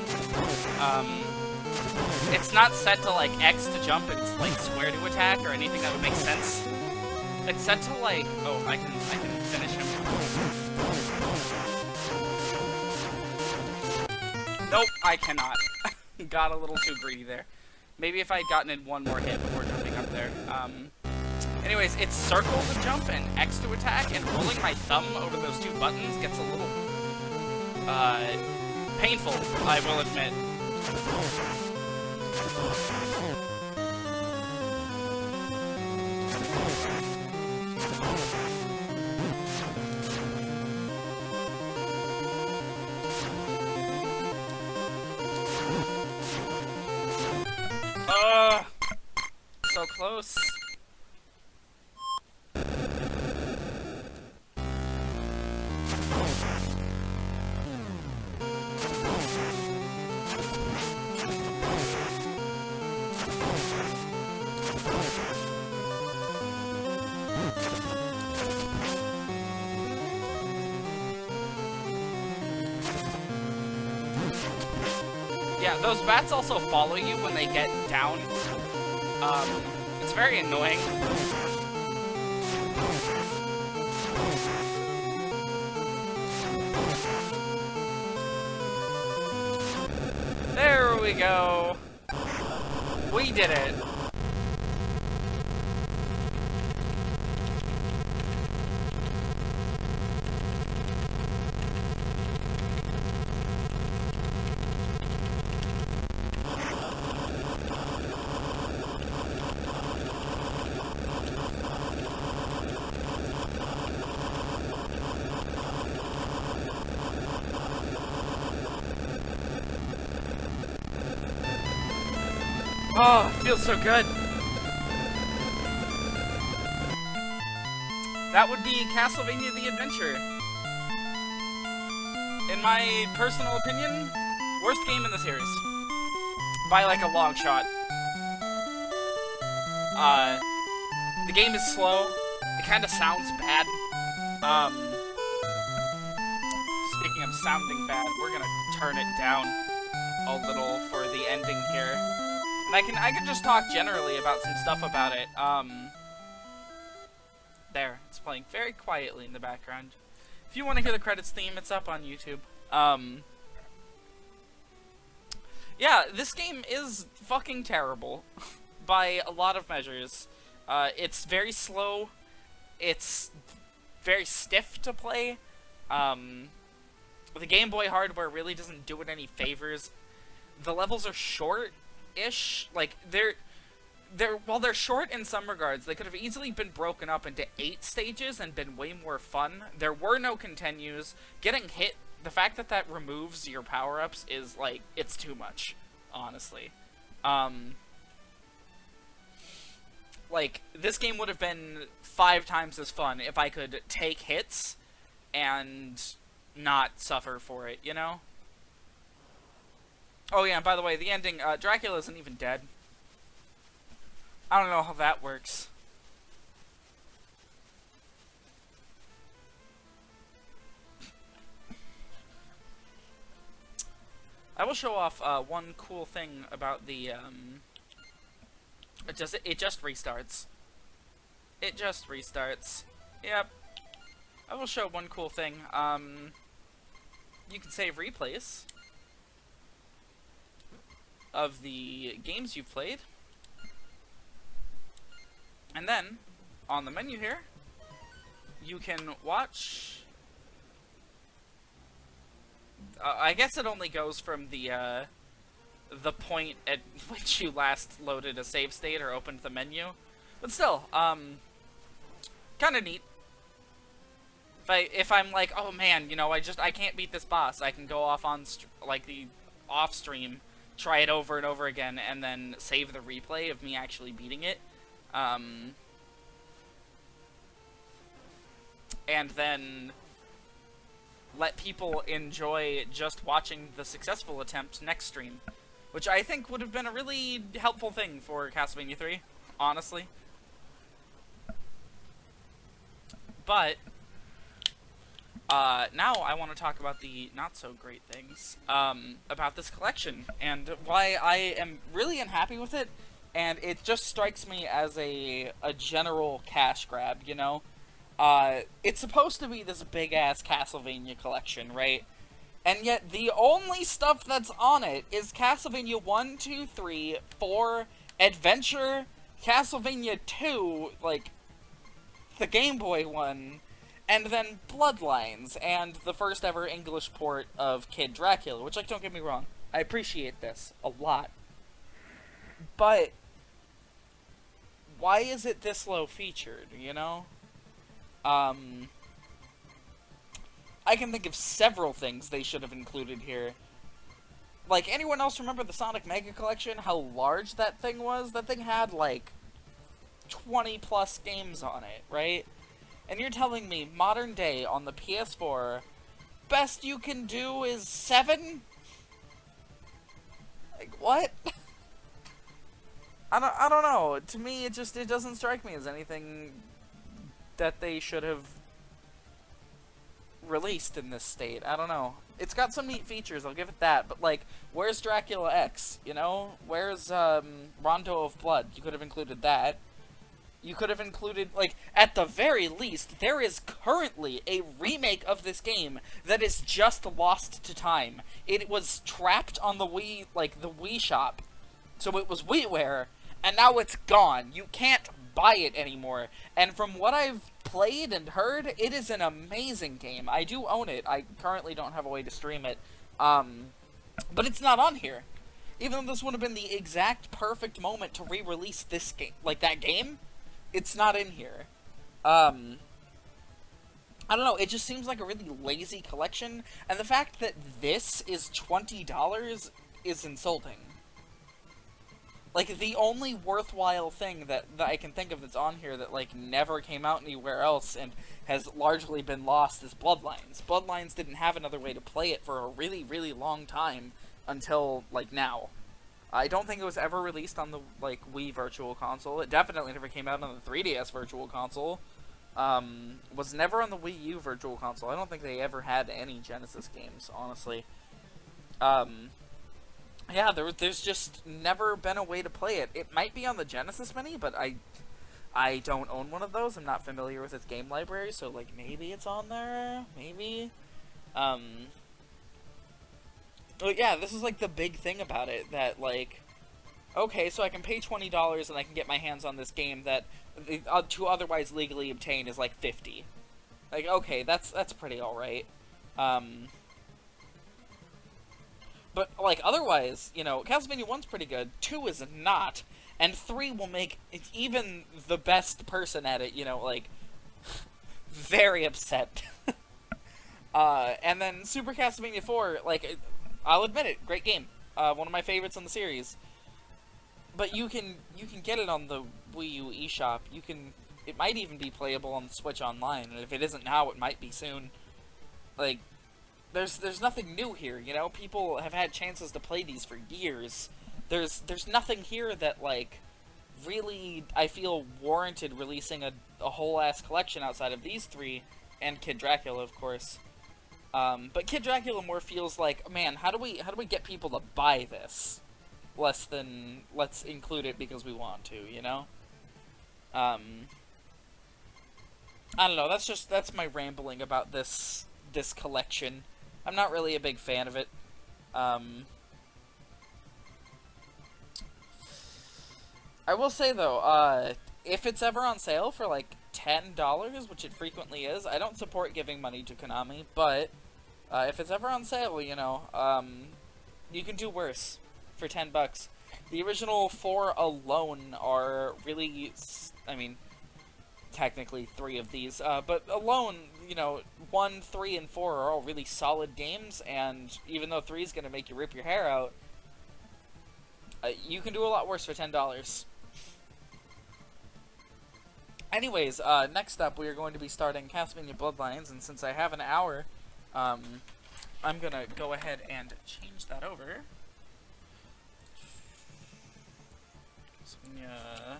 It's not set to like X to jump and like square to attack or anything that would make sense. It's set to like, oh, I can finish him. Nope, I cannot. Got a little too greedy there. Maybe if I had gotten in one more hit before jumping up there. Anyways, it's circle to jump and X to attack, and rolling my thumb over those two buttons gets a little, painful, I will admit. So close. Yeah, those bats also follow you when they get down. It's very annoying. There we go. We did it. Oh, it feels so good. That would be Castlevania the Adventure. In my personal opinion, worst game in the series. By like a long shot. The game is slow. It kind of sounds bad. Speaking of sounding bad, we're gonna turn it down a little for the ending here. And I can just talk generally about some stuff about it. There, it's playing very quietly in the background. If you want to hear the credits theme, it's up on YouTube. Yeah, this game is fucking terrible by a lot of measures. It's very slow. It's very stiff to play. The Game Boy hardware really doesn't do it any favors. The levels are short-ish. Like, while they're short in some regards, they could have easily been broken up into 8 stages and been way more fun. There were no continues. Getting hit, the fact that that removes your power-ups is, like, it's too much, honestly. Like, this game would have been 5 times as fun if I could take hits and not suffer for it, you know? Oh yeah, and by the way, the ending, Dracula isn't even dead. I don't know how that works. I will show off one cool thing about the it just restarts. It just restarts. Yep. I will show one cool thing. You can save replays of the games you've played. And then, on the menu here, you can watch... I guess it only goes from the point at which you last loaded a save state or opened the menu. But still, kind of neat. If I'm like, oh man, you know, I can't beat this boss, I can go off on, off stream, try it over and over again, and then save the replay of me actually beating it. And then let people enjoy just watching the successful attempt next stream, which I think would have been a really helpful thing for Castlevania 3, honestly. But now I want to talk about the not-so-great things about this collection, and why I am really unhappy with it, and it just strikes me as a general cash grab, you know? It's supposed to be this big-ass Castlevania collection, right? And yet the only stuff that's on it is Castlevania 1, 2, 3, 4, Adventure, Castlevania 2, like, the Game Boy one, and then Bloodlines, and the first ever English port of Kid Dracula, which, like, don't get me wrong, I appreciate this a lot. But why is it this low featured, you know? I can think of several things they should have included here. Like, anyone else remember the Sonic Mega Collection? How large that thing was? That thing had, like, 20 plus games on it, right? And you're telling me, modern day, on the PS4, best you can do is 7? Like, what? I don't know. To me, it doesn't strike me as anything that they should have released in this state. I don't know. It's got some neat features, I'll give it that, but, like, where's Dracula X, you know? Where's, Rondo of Blood? You could have included that. You could have included, like, at the very least, there is currently a remake of this game that is just lost to time. It was trapped on the Wii, like, the Wii shop. So it was WiiWare, and now it's gone. You can't buy it anymore. And from what I've played and heard, it is an amazing game. I do own it. I currently don't have a way to stream it. But it's not on here. Even though this would have been the exact perfect moment to re-release this game, like that game, it's not in here. I don't know, it just seems like a really lazy collection, and the fact that this is $20 is insulting. Like, the only worthwhile thing that I can think of that's on here that, like, never came out anywhere else and has largely been lost is Bloodlines. Bloodlines didn't have another way to play it for a really, really long time until, like, now. I don't think it was ever released on the, like, Wii Virtual Console. It definitely never came out on the 3DS Virtual Console. Was never on the Wii U Virtual Console. I don't think they ever had any Genesis games, honestly. Yeah, there's just never been a way to play it. It might be on the Genesis Mini, but I don't own one of those. I'm not familiar with its game library, so, like, maybe it's on there? Maybe? But yeah, this is, like, the big thing about it, that, like, okay, so I can pay $20 and I can get my hands on this game that to otherwise legally obtain is, like, $50. Like, okay, that's pretty alright. But, like, otherwise, you know, Castlevania 1's pretty good, 2 is not, and 3 will make even the best person at it, you know, like, very upset. And then Super Castlevania 4, like, I'll admit it, great game. One of my favorites in the series. But you can get it on the Wii U eShop. It might even be playable on the Switch Online, and if it isn't now, it might be soon. Like, there's nothing new here, you know? People have had chances to play these for years. There's nothing here that, like, really, I feel, warranted releasing a whole-ass collection outside of these three, and Kid Dracula, of course. But Kid Dracula more feels like, man, how do we get people to buy this? Less than, let's include it because we want to, you know? I don't know, that's my rambling about this collection. I'm not really a big fan of it. I will say, though, if it's ever on sale for, like, $10, which it frequently is, I don't support giving money to Konami, but if it's ever on sale, you know, you can do worse for $10. The original 4 alone are really, I mean, technically 3 of these, but alone, you know, 1, 3, and 4 are all really solid games, and even though 3 is going to make you rip your hair out, you can do a lot worse for $10. Anyways, next up we are going to be starting Castlevania Bloodlines, and since I have an hour, I'm gonna go ahead and change that over. Castlevania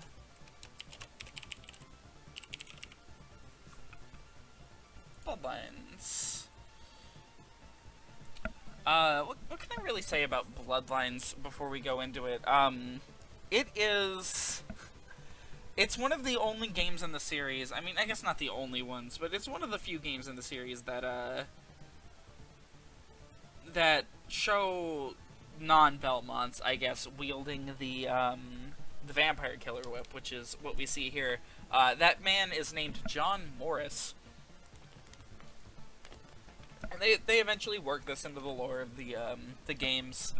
Bloodlines. What can I really say about Bloodlines before we go into it? It's one of the only games in the series, I mean, I guess not the only ones, but it's one of the few games in the series that, that show non-Belmonts, I guess, wielding the Vampire Killer Whip, which is what we see here. That man is named John Morris. And they eventually worked this into the lore of the games,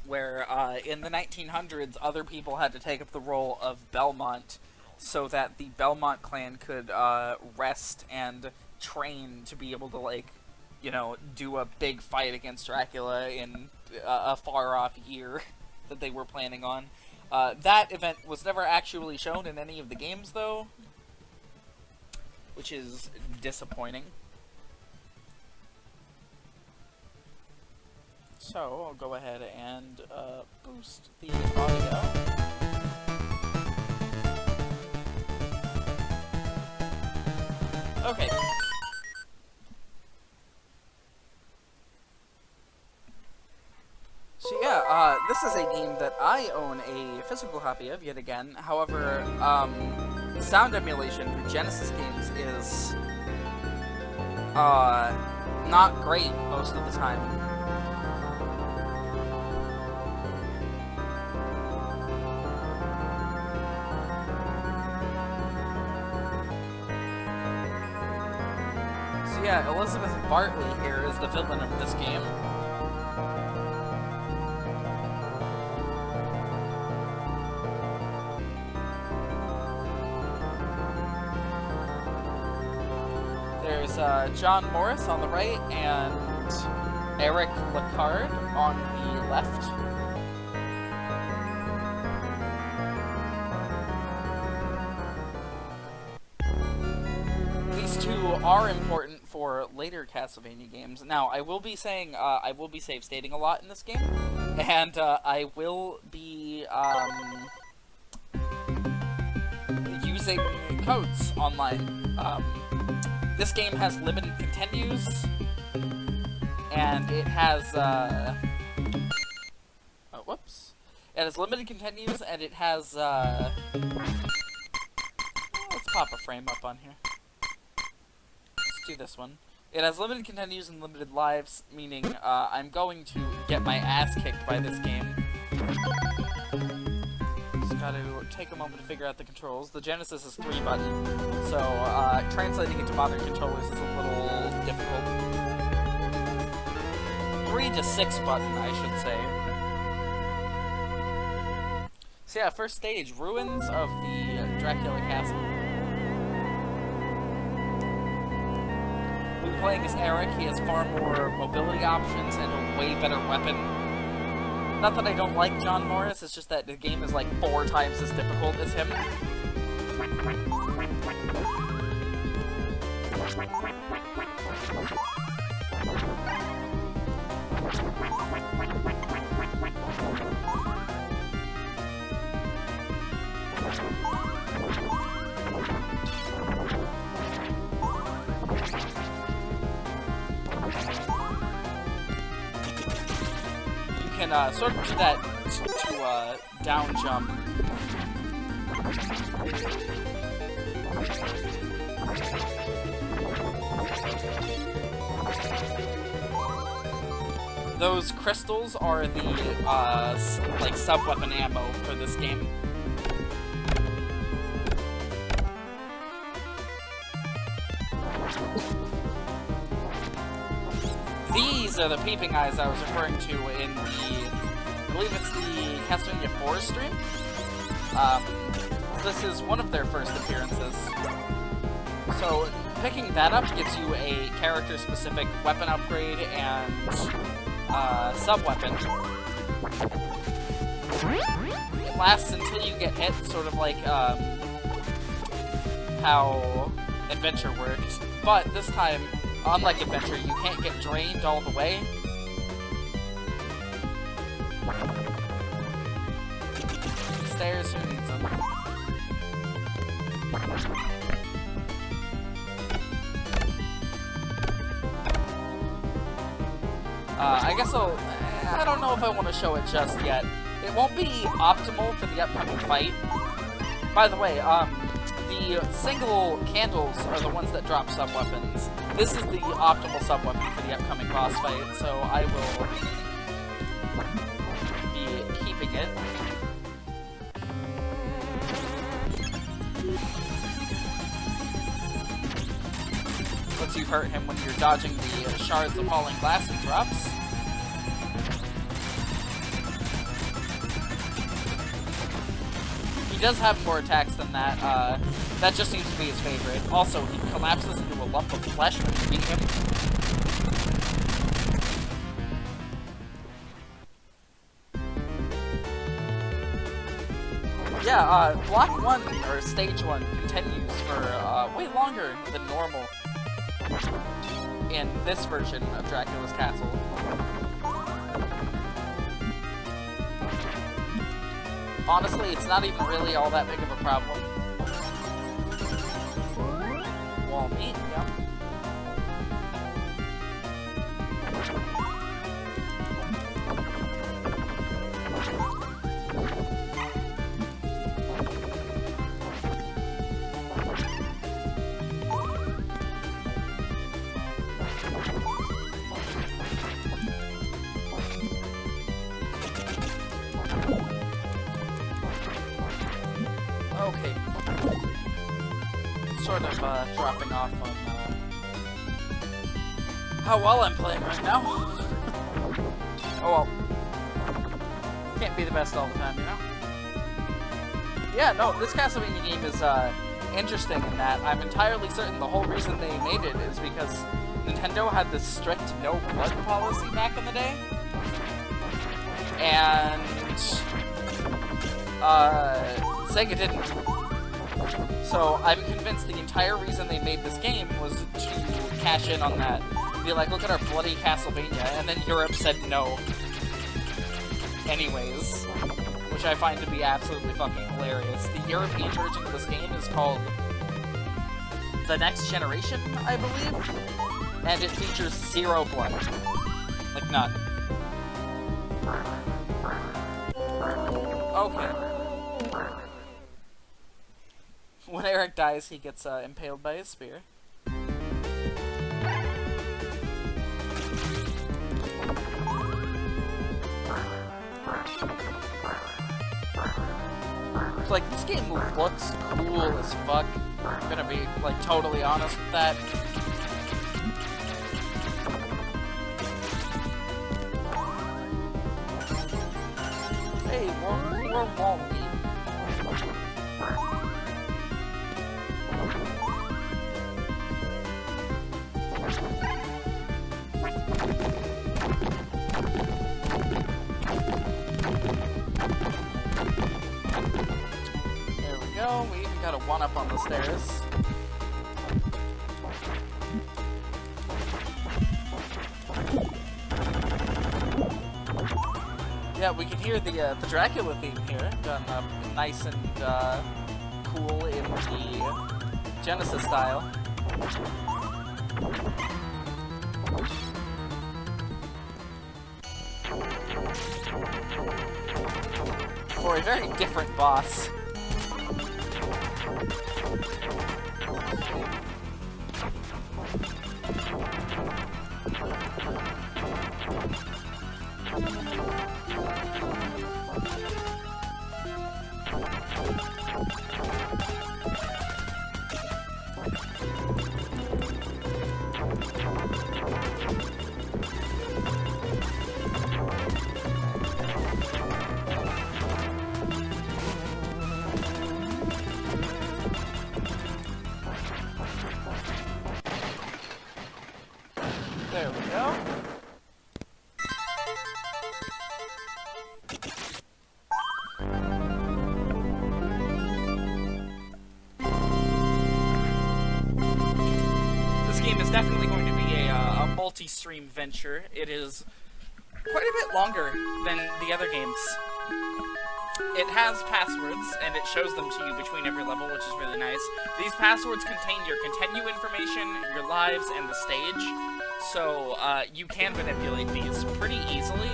where in the 1900s, other people had to take up the role of Belmont so that the Belmont clan could rest and train to be able to, like, you know, do a big fight against Dracula in a far-off year that they were planning on. That event was never actually shown in any of the games, though, which is disappointing. So, I'll go ahead and boost the audio. Okay. So yeah, this is a game that I own a physical copy of, yet again. However, sound emulation for Genesis games is, not great most of the time. So yeah, Elizabeth Bartley here is the villain of this game. There's John Morris on the right and Eric Lecard on the left. These two are important for later Castlevania games. Now, I will be saying, I will be save stating a lot in this game, and I will be using codes online. This game has limited continues, and it has, oh, whoops. It has limited continues, and it has, let's pop a frame up on here. Let's do this one. It has limited continues and limited lives, meaning, I'm going to get my ass kicked by this game. Gotta take a moment to figure out the controls. The Genesis is 3-button, so translating into modern controllers is a little difficult. 3 to 6-button, I should say. So yeah, first stage, ruins of the Dracula Castle. We're playing as Eric. He has far more mobility options and a way better weapon. Not that I don't like John Morris, it's just that the game is like 4 times as difficult as him. You can sort of do that to down jump. Those crystals are the like sub-weapon ammo for this game. These are the peeping eyes I was referring to in the, I believe it's the Castlevania 4 stream. This is one of their first appearances. So picking that up gives you a character-specific weapon upgrade and sub-weapon. It lasts until you get hit, sort of like how Adventure works. But this time, unlike Adventure, you can't get drained all the way. Stairs, who needs them? I guess I don't know if I want to show it just yet. It won't be optimal for the upcoming fight. By the way, the single candles are the ones that drop sub-weapons. This is the optimal sub-weapon for the upcoming boss fight, so I will be keeping it. Lets you hurt him when you're dodging the shards of falling glass he drops. He does have more attacks than that. That just seems to be his favorite. Also, he collapses into a lump of flesh when you beat him. Yeah, Block 1, or Stage 1, continues for way longer than normal in this version of Dracula's Castle. Honestly, it's not even really all that big of a problem. Wall meat, yep. sort of dropping off on how well I'm playing right now. Oh well. Can't be the best all the time, you know? Yeah, no, this Castlevania game is interesting in that I'm entirely certain the whole reason they made it is because Nintendo had this strict no blood policy back in the day. And Sega didn't. So I'm convinced the entire reason they made this game was to cash in on that. Be like, look at our bloody Castlevania, and then Europe said no. Anyways, which I find to be absolutely fucking hilarious. The European version of this game is called The Next Generation, I believe, and it features 0 blood. Like, none. Okay. When Eric dies, he gets impaled by a spear. It's like, this game looks cool as fuck. I'm gonna be, like, totally honest with that. Hey, we're Wally. There we go. We even got a 1-up on the stairs. Yeah, we can hear the Dracula theme here, done nice and cool in the Genesis style. For a very different boss. There we go. This game is definitely going to be a multi-stream venture. It is quite a bit longer than the other games. It has passwords, and it shows them to you between every level, which is really nice. These passwords contain your continue information, your lives, and the stage. So, you can manipulate these pretty easily.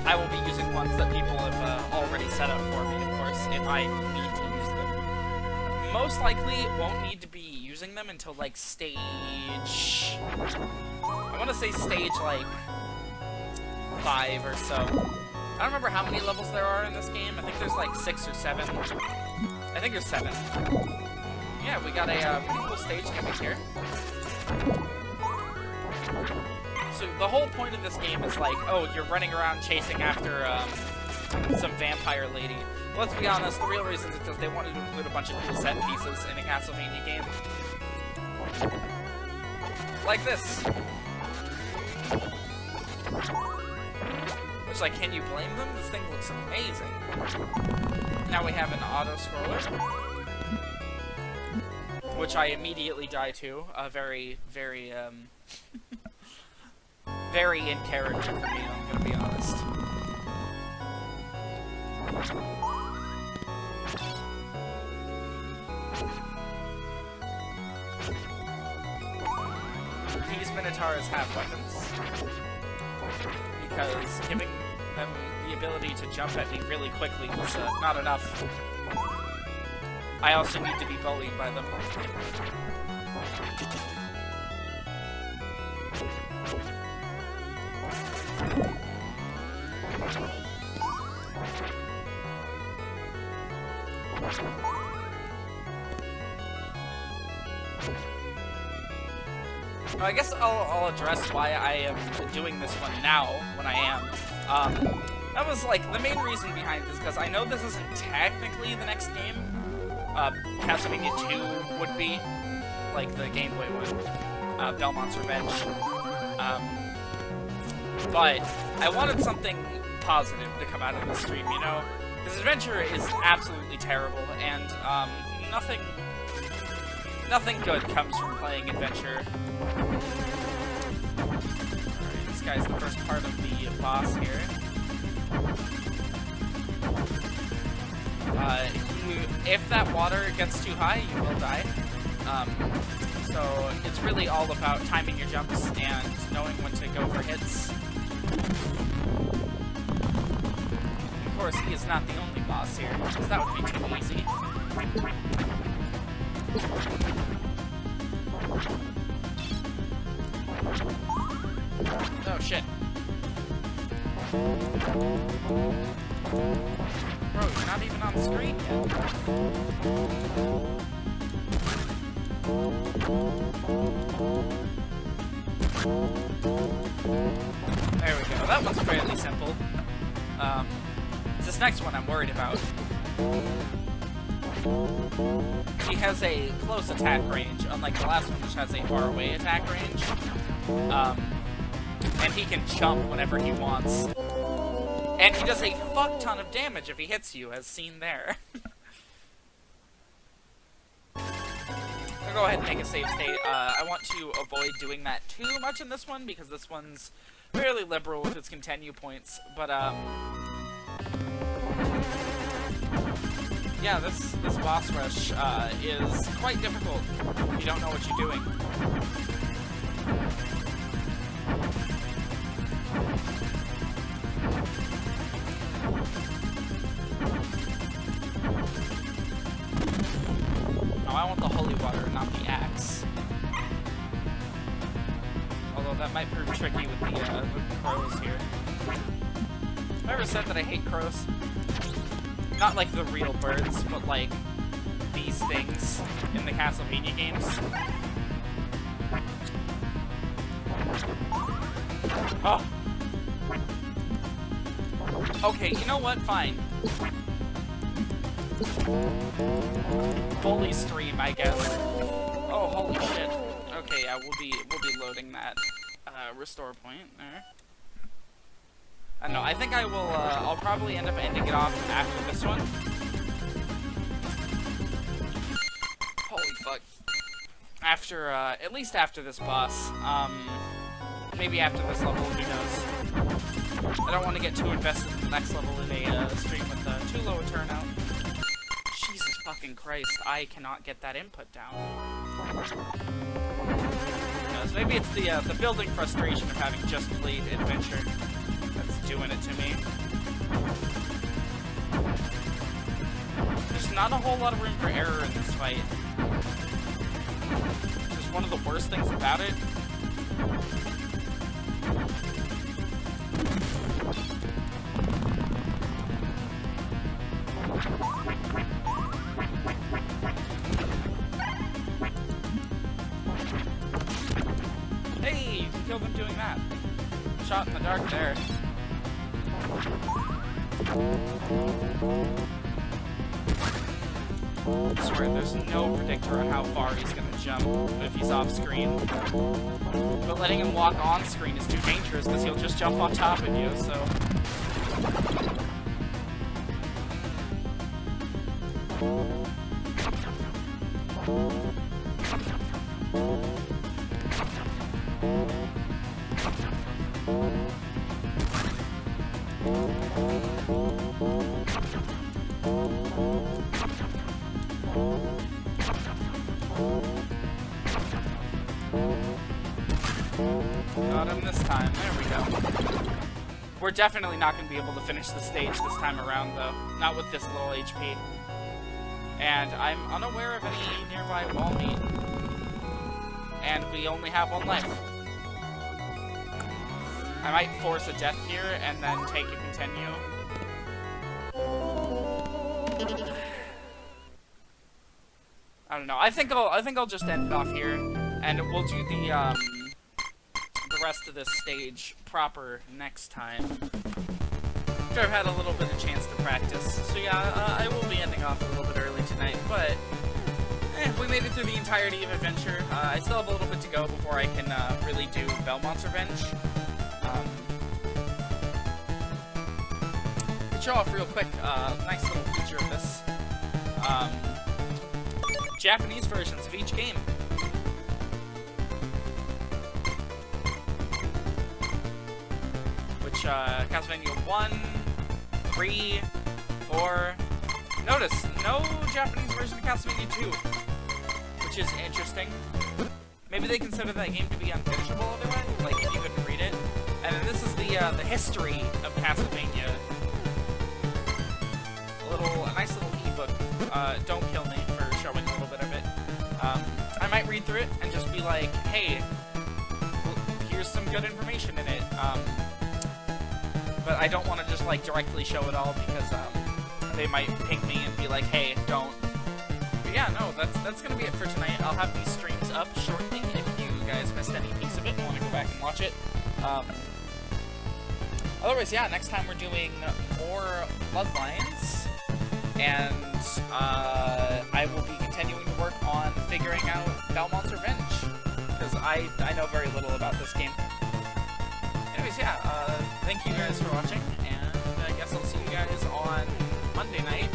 I will be using ones that people have already set up for me, of course, if I need to use them. Most likely, won't need to be using them until, like, stage... I want to say stage, like, 5 or so. I don't remember how many levels there are in this game. I think there's, like, 6 or 7. I think there's 7. Yeah, we got a pretty cool stage gimmick here. So the whole point of this game is like, oh, you're running around chasing after some vampire lady. Let's be honest, the real reason is because they wanted to include a bunch of cool set pieces in a Castlevania game. Like this. Which, like, can you blame them? This thing looks amazing. Now we have an auto-scroller. Which I immediately die to. Very, very, very in character for me, I'm gonna be honest. These Minotaurs have weapons. Because giving them the ability to jump at me really quickly was not enough. I also need to be bullied by them. I guess I'll address why I am doing this one now, when I am. That was, like, the main reason behind this, because I know this isn't technically the next game. Castlevania 2 would be, like, the Game Boy one. Belmont's Revenge. But I wanted something positive to come out of the stream, you know? This adventure is absolutely terrible, and, nothing good comes from playing adventure. Alright, this guy's the first part of the boss here. If that water gets too high, you will die. So it's really all about timing your jumps and knowing when to go for hits. Of course, he is not the only boss here, because that would be too easy. Oh shit. Bro, you're not even on screen yet. There we go. That one's fairly simple. It's this next one I'm worried about. He has a close attack range, unlike the last one, which has a far away attack range. And he can jump whenever he wants. And he does a fuck ton of damage if he hits you, as seen there. I'll go ahead and make a save state. I want to avoid doing that too much in this one, because this one's fairly liberal with its continue points. But, yeah, this boss rush is quite difficult if you don't know what you're doing. No, I want the holy water, not the axe. Although that might prove tricky with the crows here. Have I ever said that I hate crows? Not like the real birds, but like these things in the Castlevania games. Oh. Okay, you know what? Fine. Bully stream, I guess. Oh, holy shit. Okay, yeah, we'll be loading that restore point there. I don't know, I think I will, I'll probably end up ending it off after this one. Holy fuck. After, at least after this boss. Maybe after this level, who knows. I don't want to get too invested in the next level in a stream with too low a turnout. Jesus fucking Christ, I cannot get that input down. So maybe it's the building frustration of having just played Adventure that's doing it to me. There's not a whole lot of room for error in this fight. It's just one of the worst things about it. Hey, you can kill them doing that. Shot in the dark there. I swear, there's no predictor on how far he's gonna jump if he's off screen. But letting him walk on screen is too dangerous because he'll just jump on top of you, so. Got him this time. There we go. We're definitely not going to be able to finish the stage this time around, though. Not with this little HP. And I'm unaware of any nearby wall meat. And we only have one life. I might force a death here and then take a continue. I don't know. I think I'll just end it off here, and we'll do rest of this stage proper next time. After I've had a little bit of chance to practice. So yeah, I will be ending off a little bit early tonight, but we made it through the entirety of Adventure. I still have a little bit to go before I can really do Belmont's Revenge. To show off real quick, nice little feature of this. Japanese versions of each game. Which, Castlevania 1, 3, 4... Notice, no Japanese version of Castlevania 2. Which is interesting. Maybe they consider that game to be unfinishable otherwise, like if you couldn't read it. And then this is the history of Castlevania. A nice little ebook. Don't kill me for showing a little bit of it. I might read through it and just be like, hey, here's some good information in it. But I don't want to just like directly show it all because they might ping me and be like, hey, don't. But yeah, no, that's gonna be it for tonight. I'll have these streams up shortly if you guys missed any piece of it and want to go back and watch it. Otherwise, yeah, next time we're doing more Bloodlines. And I will be continuing to work on figuring out Belmont's Revenge, because I know very little about this game. Anyways, yeah, thank you guys for watching, and I guess I'll see you guys on Monday night